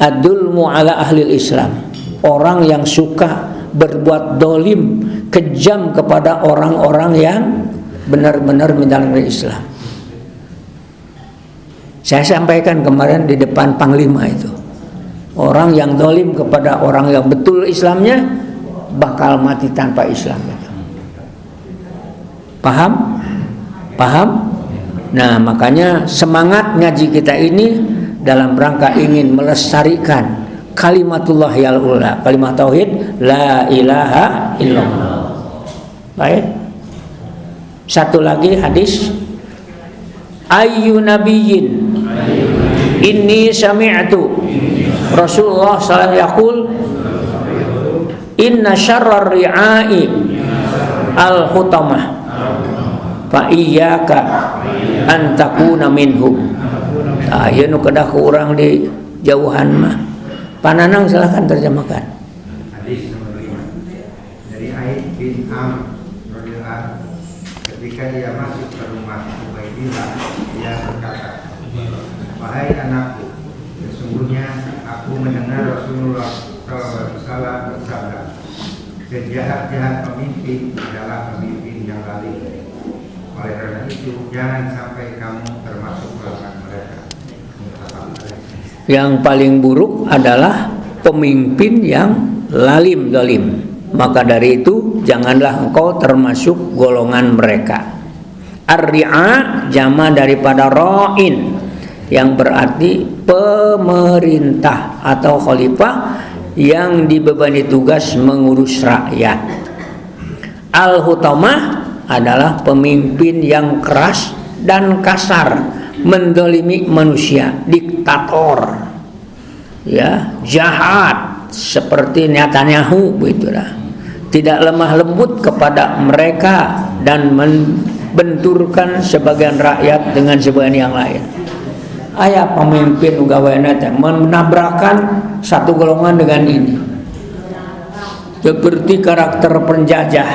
ad-dulmu ala ahli Islam. Orang yang suka berbuat dolim, kejam kepada orang-orang yang benar-benar menjalankan Islam. Saya sampaikan kemarin di depan Panglima itu, orang yang dolim kepada orang yang betul Islamnya bakal mati tanpa Islam. Paham? Paham? Nah, makanya semangat ngaji kita ini dalam rangka ingin melestarikan kalimatullah yal ula, kalimat tauhid la ilaha illallah. Baik. Satu lagi hadis, ayyu nabiyyin inni sami'tu Rasulullah sallallahu alaihi yaqul inna syarrar ri'ai al-hutamah fa iyyaka an takuna minhum. Ieu nu kedah ku urang di jauhan mah. Pananang silahkan terjemahkan. Hadis nomor 5 dari Aid bin Amr radhiyallahu ketika dia masuk ke rumah Ubaidillah, dia berkata, "Wahai anakku, sesungguhnya aku mendengar Rasulullah SAW bersabda, sejahat-jahat pemimpin adalah pemimpin yang zalim. Oleh karena itu, jangan sampai kamu termasuk golongan mereka." Yang paling buruk adalah pemimpin yang zalim. Maka dari itu janganlah engkau termasuk golongan mereka. Ar-ri'a jama daripada ra'in, yang berarti pemerintah atau khalifah yang dibebani tugas mengurus rakyat. Al-hutamah adalah pemimpin yang keras dan kasar, mendolimi manusia, diktator, ya, jahat seperti Netanyahu, begitulah. Tidak lemah lembut kepada mereka dan membenturkan sebagian rakyat dengan sebagian yang lain. Aya pemimpin ugawana teh menabrakan satu golongan dengan ini, seperti karakter penjajah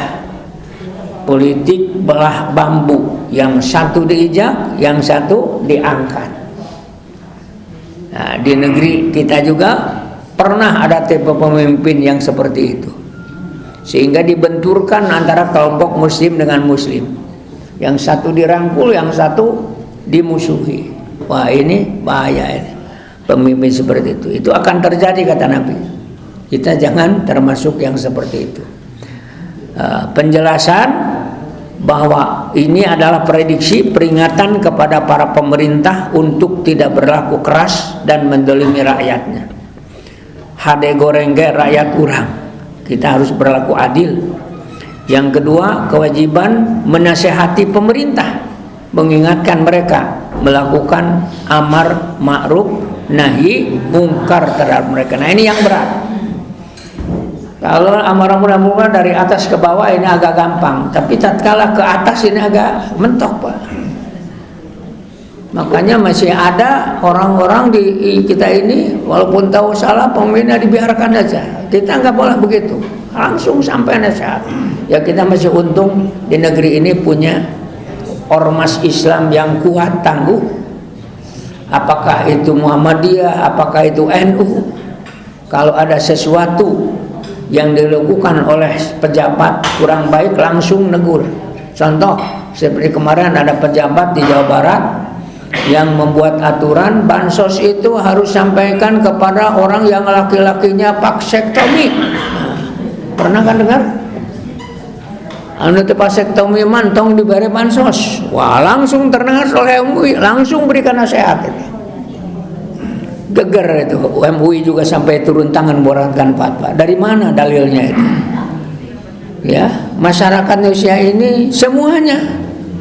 politik belah bambu, yang satu diinjak, yang satu diangkat. Nah, di negeri kita juga pernah ada tipe pemimpin yang seperti itu, sehingga dibenturkan antara kelompok muslim dengan muslim, yang satu dirangkul, yang satu dimusuhi. Wah, ini bahaya ini, pemimpin seperti itu. Itu akan terjadi kata Nabi. Kita jangan termasuk yang seperti itu. Penjelasan bahwa ini adalah prediksi, peringatan kepada para pemerintah untuk tidak berlaku keras dan mendolimi rakyatnya. Hade goreng ge rakyat urang, kita harus berlaku adil. Yang kedua, kewajiban menasehati pemerintah, mengingatkan mereka melakukan amar ma'ruf nahi mungkar terhadap mereka. Nah, ini yang berat. Kalau amar ma'ruf dari atas ke bawah ini agak gampang, tapi tatkala ke atas ini agak mentok, Pak. Makanya masih ada orang-orang di kita ini walaupun tahu salah pembina dibiarkan aja. Kita nggak boleh begitu, langsung sampai nasihat. Ya kita masih untung di negeri ini punya ormas Islam yang kuat tangguh. Apakah itu Muhammadiyah, apakah itu NU? Kalau ada sesuatu yang dilakukan oleh pejabat kurang baik langsung negur. Contoh seperti kemarin ada pejabat di Jawa Barat yang membuat aturan bansos itu harus sampaikan kepada orang yang laki-lakinya vaksektomi. Pernah kan dengar? Anu teu vaksektomi mantong diberi bansos. Wah, langsung terdengar oleh MUI, langsung berikan nasihat itu. Geger itu, MUI juga sampai turun tangan mengeluarkan fatwa. Dari mana dalilnya itu? Ya, masyarakat Indonesia ini semuanya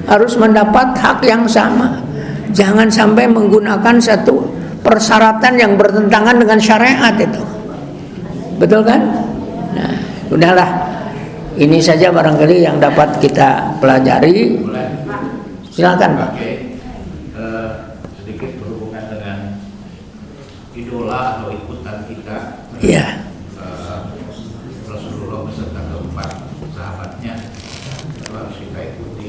harus mendapat hak yang sama. Jangan sampai menggunakan satu persyaratan yang bertentangan dengan syariat itu. Betul kan? Nah, udahlah. Ini saja barangkali yang dapat kita pelajari. Silakan, Pak. Sedikit berhubungan dengan idola atau ikutan kita. Iya. Rasulullah beserta keempat sahabatnya harus kita ikuti.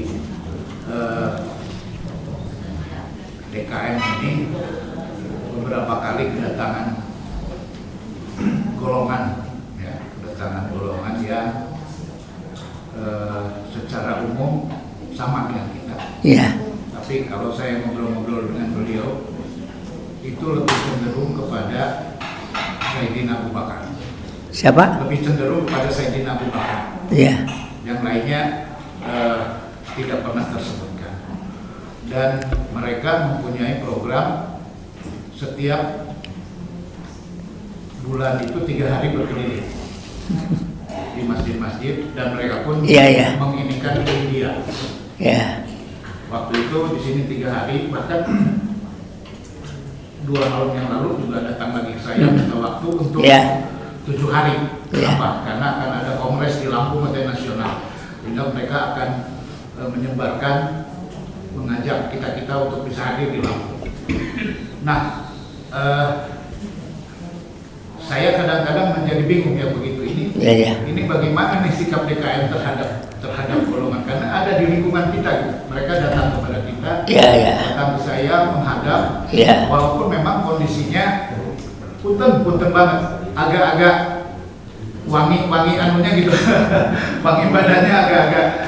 DKM ini beberapa kali kedatangan golongan, ya, yang secara umum sama dengan kita. Iya. Tapi kalau saya ngobrol-ngobrol dengan beliau, itu lebih cenderung kepada Sayyidina Abu Bakar. Siapa? Lebih cenderung kepada Sayyidina Abu Bakar. Iya. Yang lainnya tidak pernah tersebutkan. Dan mereka mempunyai program setiap bulan itu 3 hari berkeliling di masjid-masjid, dan mereka pun menginikan ke India. Iya. Waktu itu di sini 3 hari, bahkan 2 tahun yang lalu juga datang lagi ke saya minta waktu untuk 7 hari. Kenapa? Karena akan ada kongres di Lampung Internasional, sehingga mereka akan menyebarkan, mengajak kita untuk bisa hadir di Lampung. Nah, saya kadang-kadang menjadi bingung ya begitu ini. Ini bagaimana nih sikap DKM terhadap golongan, karena ada di lingkungan kita gitu. Mereka datang kepada kita, datang ke saya menghadap, walaupun memang kondisinya punten banget, agak-agak wangi anunya gitu, wangi badannya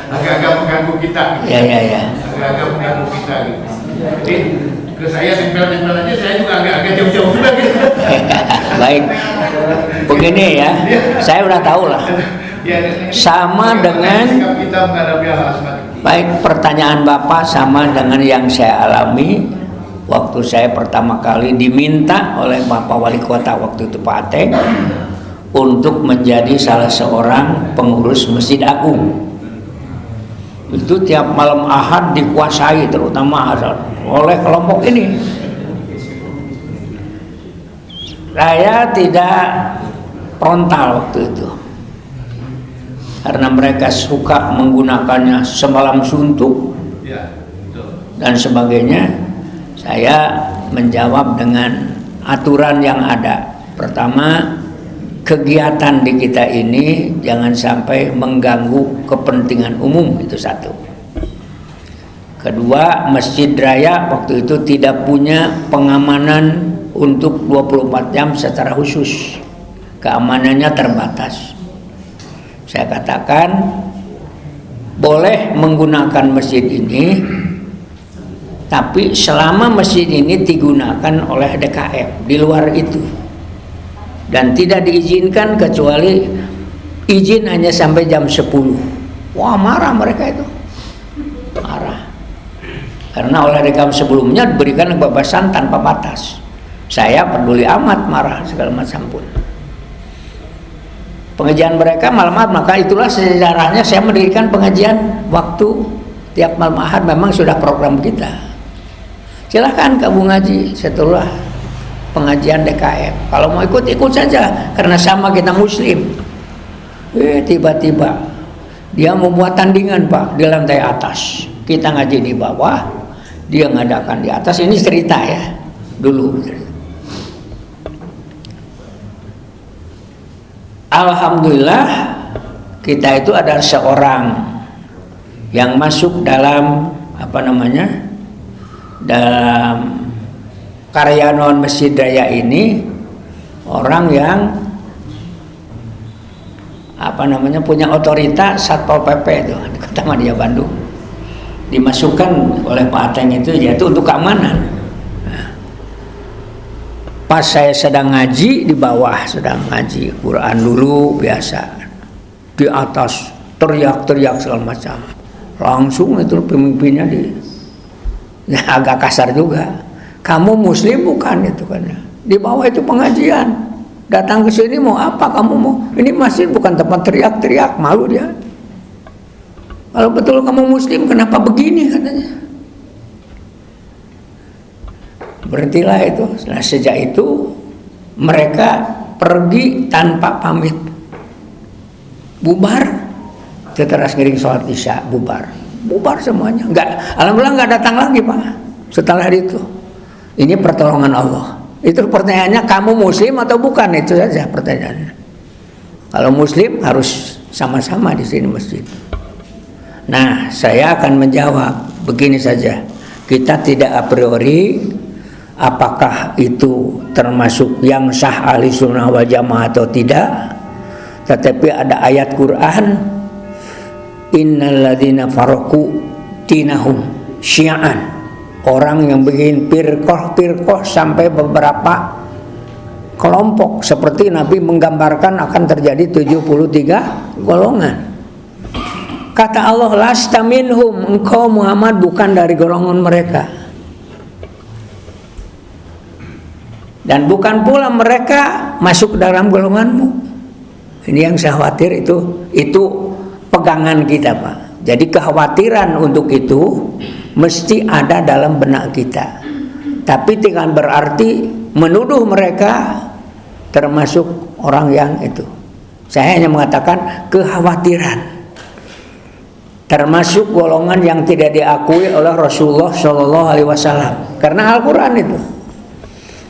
agak-agak mengganggu kita. Agak-agak mengganggu kita gitu. Jadi ke saya nempel aja, saya juga agak jauh-jauh juga gitu. Baik, begini ya, saya udah tahu lah. Sama dengan baik, pertanyaan Bapak sama dengan yang saya alami waktu saya pertama kali diminta oleh Bapak Wali Kota waktu itu Pak Ateng untuk menjadi salah seorang pengurus Masjid Agung. Itu tiap malam Ahad dikuasai terutama oleh kelompok ini. Saya tidak frontal waktu itu, karena mereka suka menggunakannya semalam suntuk dan sebagainya. Saya menjawab dengan aturan yang ada. Pertama, kegiatan di kita ini jangan sampai mengganggu kepentingan umum, itu satu. Kedua, Masjid Raya waktu itu tidak punya pengamanan untuk 24 jam secara khusus. Keamanannya terbatas. Saya katakan boleh menggunakan masjid ini, tapi selama masjid ini digunakan oleh DKM, di luar itu, dan tidak diizinkan kecuali izin hanya sampai jam 10. Wah, marah mereka itu, marah, karena oleh DKM sebelumnya diberikan kebebasan tanpa batas. Saya peduli amat, marah segala macam pun. Pengajian mereka malam Ahad, maka itulah sejarahnya saya mendirikan pengajian waktu tiap malam Ahad. Memang sudah program kita. Silahkan kamu ngaji setelah pengajian DKM. Kalau mau ikut saja, karena sama kita Muslim. Tiba-tiba dia membuat tandingan Pak di lantai atas, kita ngaji di bawah, dia ngadakan di atas. Ini cerita ya dulu. Alhamdulillah kita itu ada seorang yang masuk dalam dalam karyawan Masjid Raya ini, orang yang punya otoritas Satpol PP itu di Kota Madia Bandung, dimasukkan oleh Pak Ateng itu yaitu untuk keamanan. Pas saya sedang ngaji di bawah, sedang ngaji Quran dulu biasa, di atas teriak-teriak segala macam, langsung itu pemimpinnya agak kasar juga, kamu muslim bukan itu kan? Di bawah itu pengajian, datang ke sini mau apa kamu mau? Ini masjid bukan tempat teriak-teriak, malu dia. Kalau betul kamu muslim kenapa begini katanya? Berhentilah itu. Nah, sejak itu mereka pergi tanpa pamit, bubar. Setelah ngiring sholat isya bubar semuanya. Alhamdulillah nggak datang lagi Pak. Setelah itu, ini pertolongan Allah. Itu pertanyaannya, kamu muslim atau bukan, itu saja pertanyaannya. Kalau muslim harus sama-sama di sini masjid. Nah, saya akan menjawab begini saja. Kita tidak a priori apakah itu termasuk yang sah ahli sunnah wal jamaah atau tidak. Tetapi ada ayat Quran, innalladzina faraqu dinahum syi'an, orang yang bikin firqah sampai beberapa kelompok, seperti Nabi menggambarkan akan terjadi 73 golongan. Kata Allah, lasta minhum, engkau Muhammad bukan dari golongan mereka, dan bukan pula mereka masuk dalam golonganmu. Ini yang saya khawatir, itu pegangan kita Pak. Jadi kekhawatiran untuk itu mesti ada dalam benak kita. Tapi tidak berarti menuduh mereka termasuk orang yang itu. Saya hanya mengatakan kekhawatiran, termasuk golongan yang tidak diakui oleh Rasulullah SAW karena Al-Quran itu.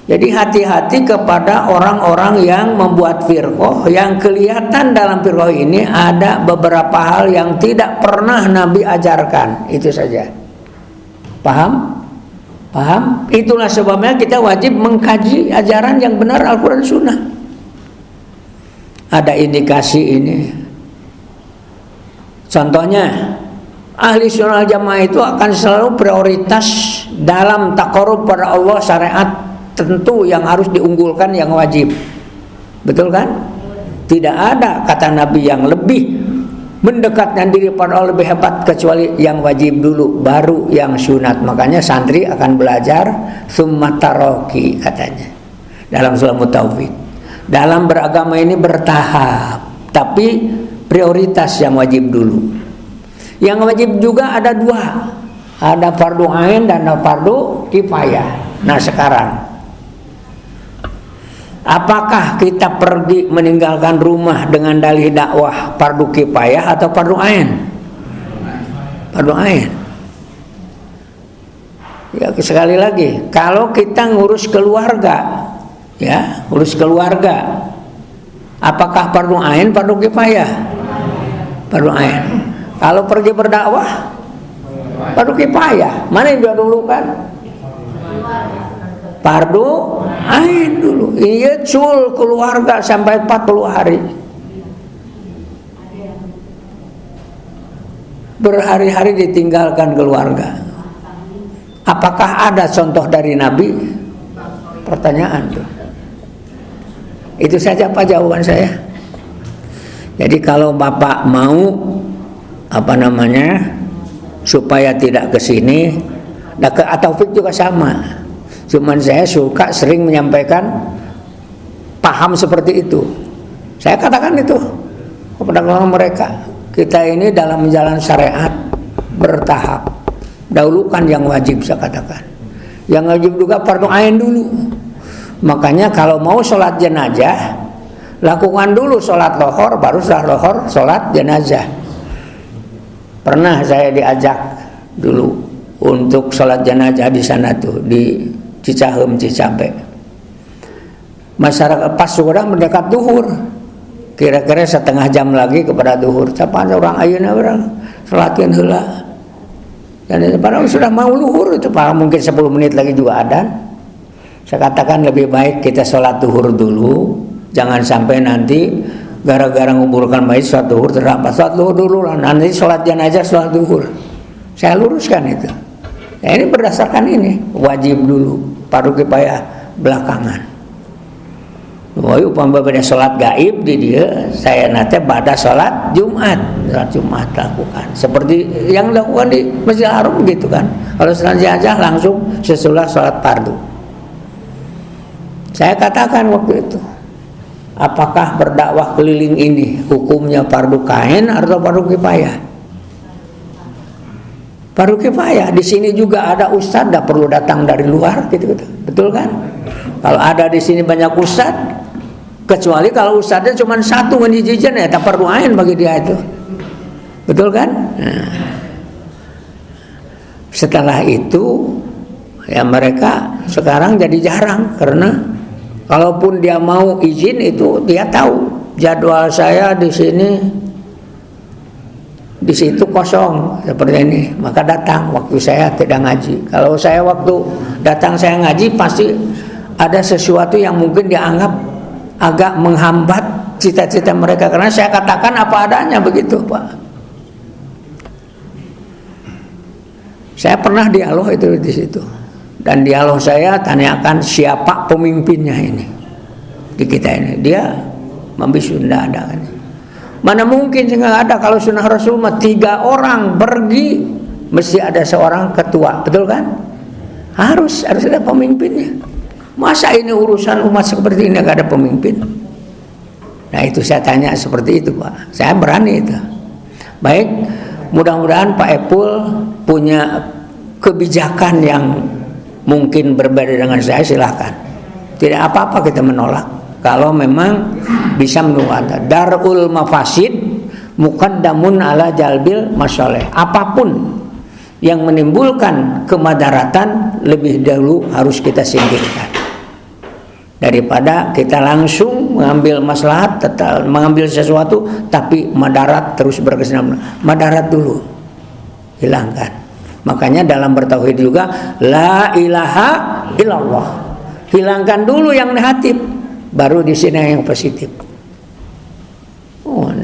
Jadi hati-hati kepada orang-orang yang membuat firqah, yang kelihatan dalam firqah ini ada beberapa hal yang tidak pernah Nabi ajarkan. Itu saja. Paham? Paham? Itulah sebabnya kita wajib mengkaji ajaran yang benar Al-Quran Sunnah. Ada indikasi ini. Contohnya, ahli sunnah jamaah itu akan selalu prioritas dalam taqarrub pada Allah, syariat tentu yang harus diunggulkan, yang wajib. Betul kan? Tidak ada kata Nabi yang lebih mendekatkan diri pada Allah lebih hebat kecuali yang wajib dulu, baru yang sunat. Makanya santri akan belajar summa taroki katanya dalam surah Mutaufik. Dalam beragama ini bertahap, tapi prioritas yang wajib dulu. Yang wajib juga ada dua, ada fardu ain dan ada fardu kifayah. Nah sekarang, apakah kita pergi meninggalkan rumah dengan dalih dakwah fardu kifayah atau fardu ain? Fardu ain. Ya, sekali lagi, kalau kita ngurus keluarga, ya, ngurus keluarga, apakah fardu ain, fardu kifayah? Fardu ain. Kalau pergi berdakwah, fardu kifayah. Mana yang dulu kan? Fardu ain dulu. Iya, cul keluarga sampai 40 hari. Berhari-hari ditinggalkan keluarga. Apakah ada contoh dari Nabi? Pertanyaan tuh. Itu saja Pak jawaban saya. Jadi kalau Bapak mau supaya tidak ke sini, atau Taufik juga sama. Cuman saya suka sering menyampaikan paham seperti itu. Saya katakan itu kepada mereka. Kita ini dalam menjalankan syariat bertahap. Dahulukan yang wajib, saya katakan. Yang wajib juga fardu ain dulu. Makanya kalau mau sholat jenazah, Lakukan dulu sholat lohor, baru setelah lohor sholat jenazah. Pernah saya diajak dulu untuk sholat jenazah di sana tuh, di Cicahem, Cicape. Masyarakat pas sudah mendekat duhur, kira-kira setengah jam lagi kepada duhur. Capan orang ayeuna orang sholatin heula. Dan padahal sudah mau luhur itu, mungkin 10 menit lagi juga adzan. Saya katakan lebih baik kita sholat duhur dulu, jangan sampai nanti gara-gara nguburkan mayit sholat duhur terlambat. Sholat duhur dulu lah, nanti sholat jenazah sholat duhur. Saya luruskan itu. Nah, ini berdasarkan ini, wajib dulu, fardu kifayah belakangan. Wah, umpama pada sholat gaib di dia, saya nanti pada sholat Jumat lakukan. Seperti yang dilakukan di Masjidil Haram gitu kan. Kalau sholat jenazah langsung sesudah sholat fardu. Saya katakan waktu itu, apakah berdakwah keliling ini hukumnya fardu kain atau fardu kifayah? Fardu kifayah. Di sini juga ada ustadz, tidak perlu datang dari luar, gitu. Betul kan? Kalau ada di sini banyak ustadz, kecuali kalau ustadznya cuma satu ngejijijan ya, tak fardu ain bagi dia itu. Betul kan? Nah, setelah itu ya mereka sekarang jadi jarang, karena kalaupun dia mau izin itu dia tahu jadwal saya di sini, di situ kosong seperti ini, maka datang waktu saya tidak ngaji. Kalau saya waktu datang saya ngaji, pasti ada sesuatu yang mungkin dianggap agak menghambat cita-cita mereka, karena saya katakan apa adanya begitu, Pak. Saya pernah dialog itu di situ, dan dialog saya tanyakan siapa pemimpinnya ini di kita ini. Dia membisu, tidak ada kan. Mana mungkin nggak ada. Kalau sunnah Rasul mah 3 orang pergi mesti ada seorang ketua, betul kan? Harus ada pemimpinnya. Masa ini urusan umat seperti ini gak ada pemimpin? Nah itu saya tanya seperti itu, Pak. Saya berani itu. Baik, mudah-mudahan Pak Epul punya kebijakan yang mungkin berbeda dengan saya, silahkan. Tidak apa-apa kita menolak. Kalau memang bisa menolak. Darul mafasid muqaddamun ala jalbil masalih. Apapun yang menimbulkan kemadaratan lebih dahulu harus kita singkirkan, daripada kita langsung mengambil maslahat, mengambil sesuatu tapi madarat terus berkesinambungan. Madarat dulu hilangkan. Makanya dalam bertauhid juga la ilaha illallah, hilangkan dulu yang negatif, baru di sini yang positif.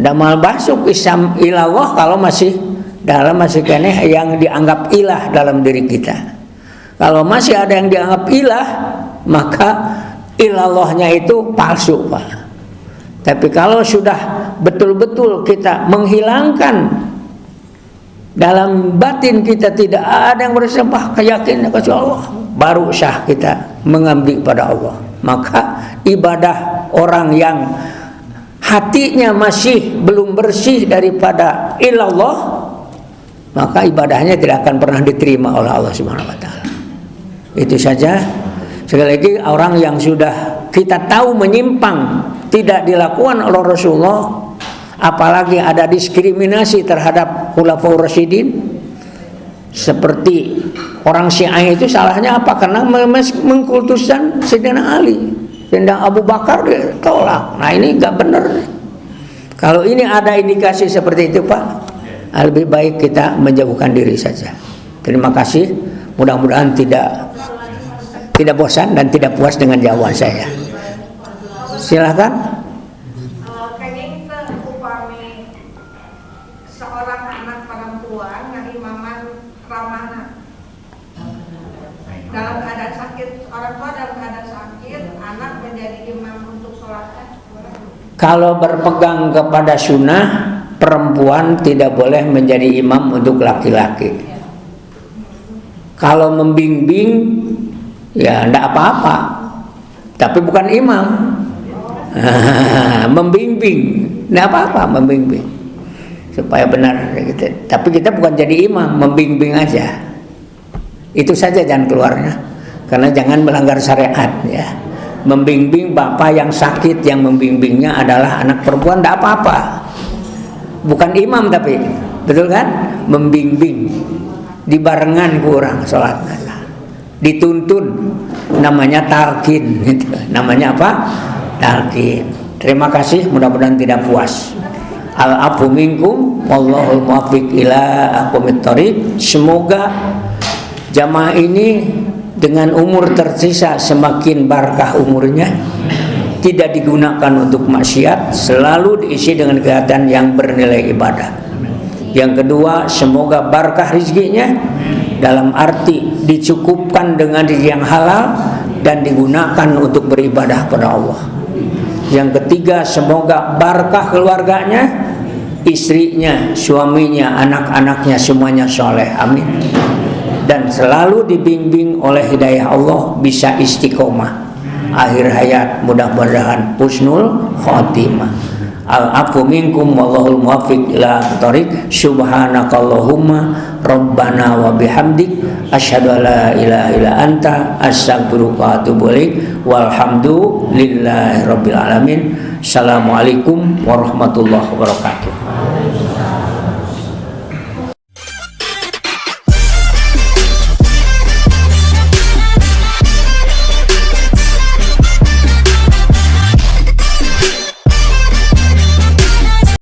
Damal basuk isam ilallah kalau masih kene yang dianggap ilah dalam diri kita. Kalau masih ada yang dianggap ilah, maka ilallahnya itu palsu, Pak. Tapi kalau sudah betul-betul kita menghilangkan dalam batin kita, tidak ada yang bersembah keyakinan kecuali Allah, baru sah kita mengabdi pada Allah. Maka ibadah orang yang hatinya masih belum bersih daripada ilallah, maka ibadahnya tidak akan pernah diterima oleh Allah Subhanahu wa taala. Itu saja. Sekali lagi, orang yang sudah kita tahu menyimpang, tidak dilakukan oleh Rasulullah, apalagi ada diskriminasi terhadap khulafaur rasyidin, seperti orang Syiah itu salahnya apa? Karena mengkultuskan Sayyidina Ali, Sayyidina Abu Bakar ditolak. Nah ini nggak benar. Kalau ini ada indikasi seperti itu, Pak, lebih baik kita menjauhkan diri saja. Terima kasih. Mudah-mudahan tidak bosan dan tidak puas dengan jawaban saya. Silakan. Kayaknya kita upami seorang anak perempuan yang imaman ramana dalam keadaan sakit, orang tua dalam keadaan sakit, anak menjadi imam untuk sholat. Kalau berpegang kepada sunnah, perempuan tidak boleh menjadi imam untuk laki-laki. Kalau membimbing, ya tidak apa-apa, tapi bukan imam. Membimbing, tidak apa-apa, membimbing supaya benar. Tapi kita bukan jadi imam, membimbing aja. Itu saja, jangan keluarnya, karena jangan melanggar syariat ya. Membimbing bapak yang sakit, yang membimbingnya adalah anak perempuan, tidak apa-apa. Bukan imam tapi, betul kan? Membimbing, dibarengan kurang sholatnya, dituntun, namanya talqin. Gitu. Namanya apa? Talqin. Terima kasih, mudah-mudahan tidak puas. Al-afu minkum wallahul muwaffiq ila aqwamit thoriq. Semoga jamaah ini dengan umur tersisa semakin barakah umurnya, tidak digunakan untuk maksiat, selalu diisi dengan kegiatan yang bernilai ibadah. Yang kedua, semoga barakah rezekinya dalam arti dicukupkan dengan rezeki yang halal dan digunakan untuk beribadah pada Allah. Yang ketiga, semoga barakah keluarganya, istrinya, suaminya, anak-anaknya semuanya soleh, amin. Dan selalu dibimbing oleh hidayah Allah, bisa istiqomah akhir hayat, mudah-mudahan husnul khotimah. Al-afu minkum wallahul muwaffiq ila thoriq. Subhanakallahumma rabbana wa bihamdik asyhadu an la ilaha illa anta astaghfiruka wa atubu ilaik. Walhamdulillahi rabbil alamin. Assalamualaikum warahmatullahi wabarakatuh.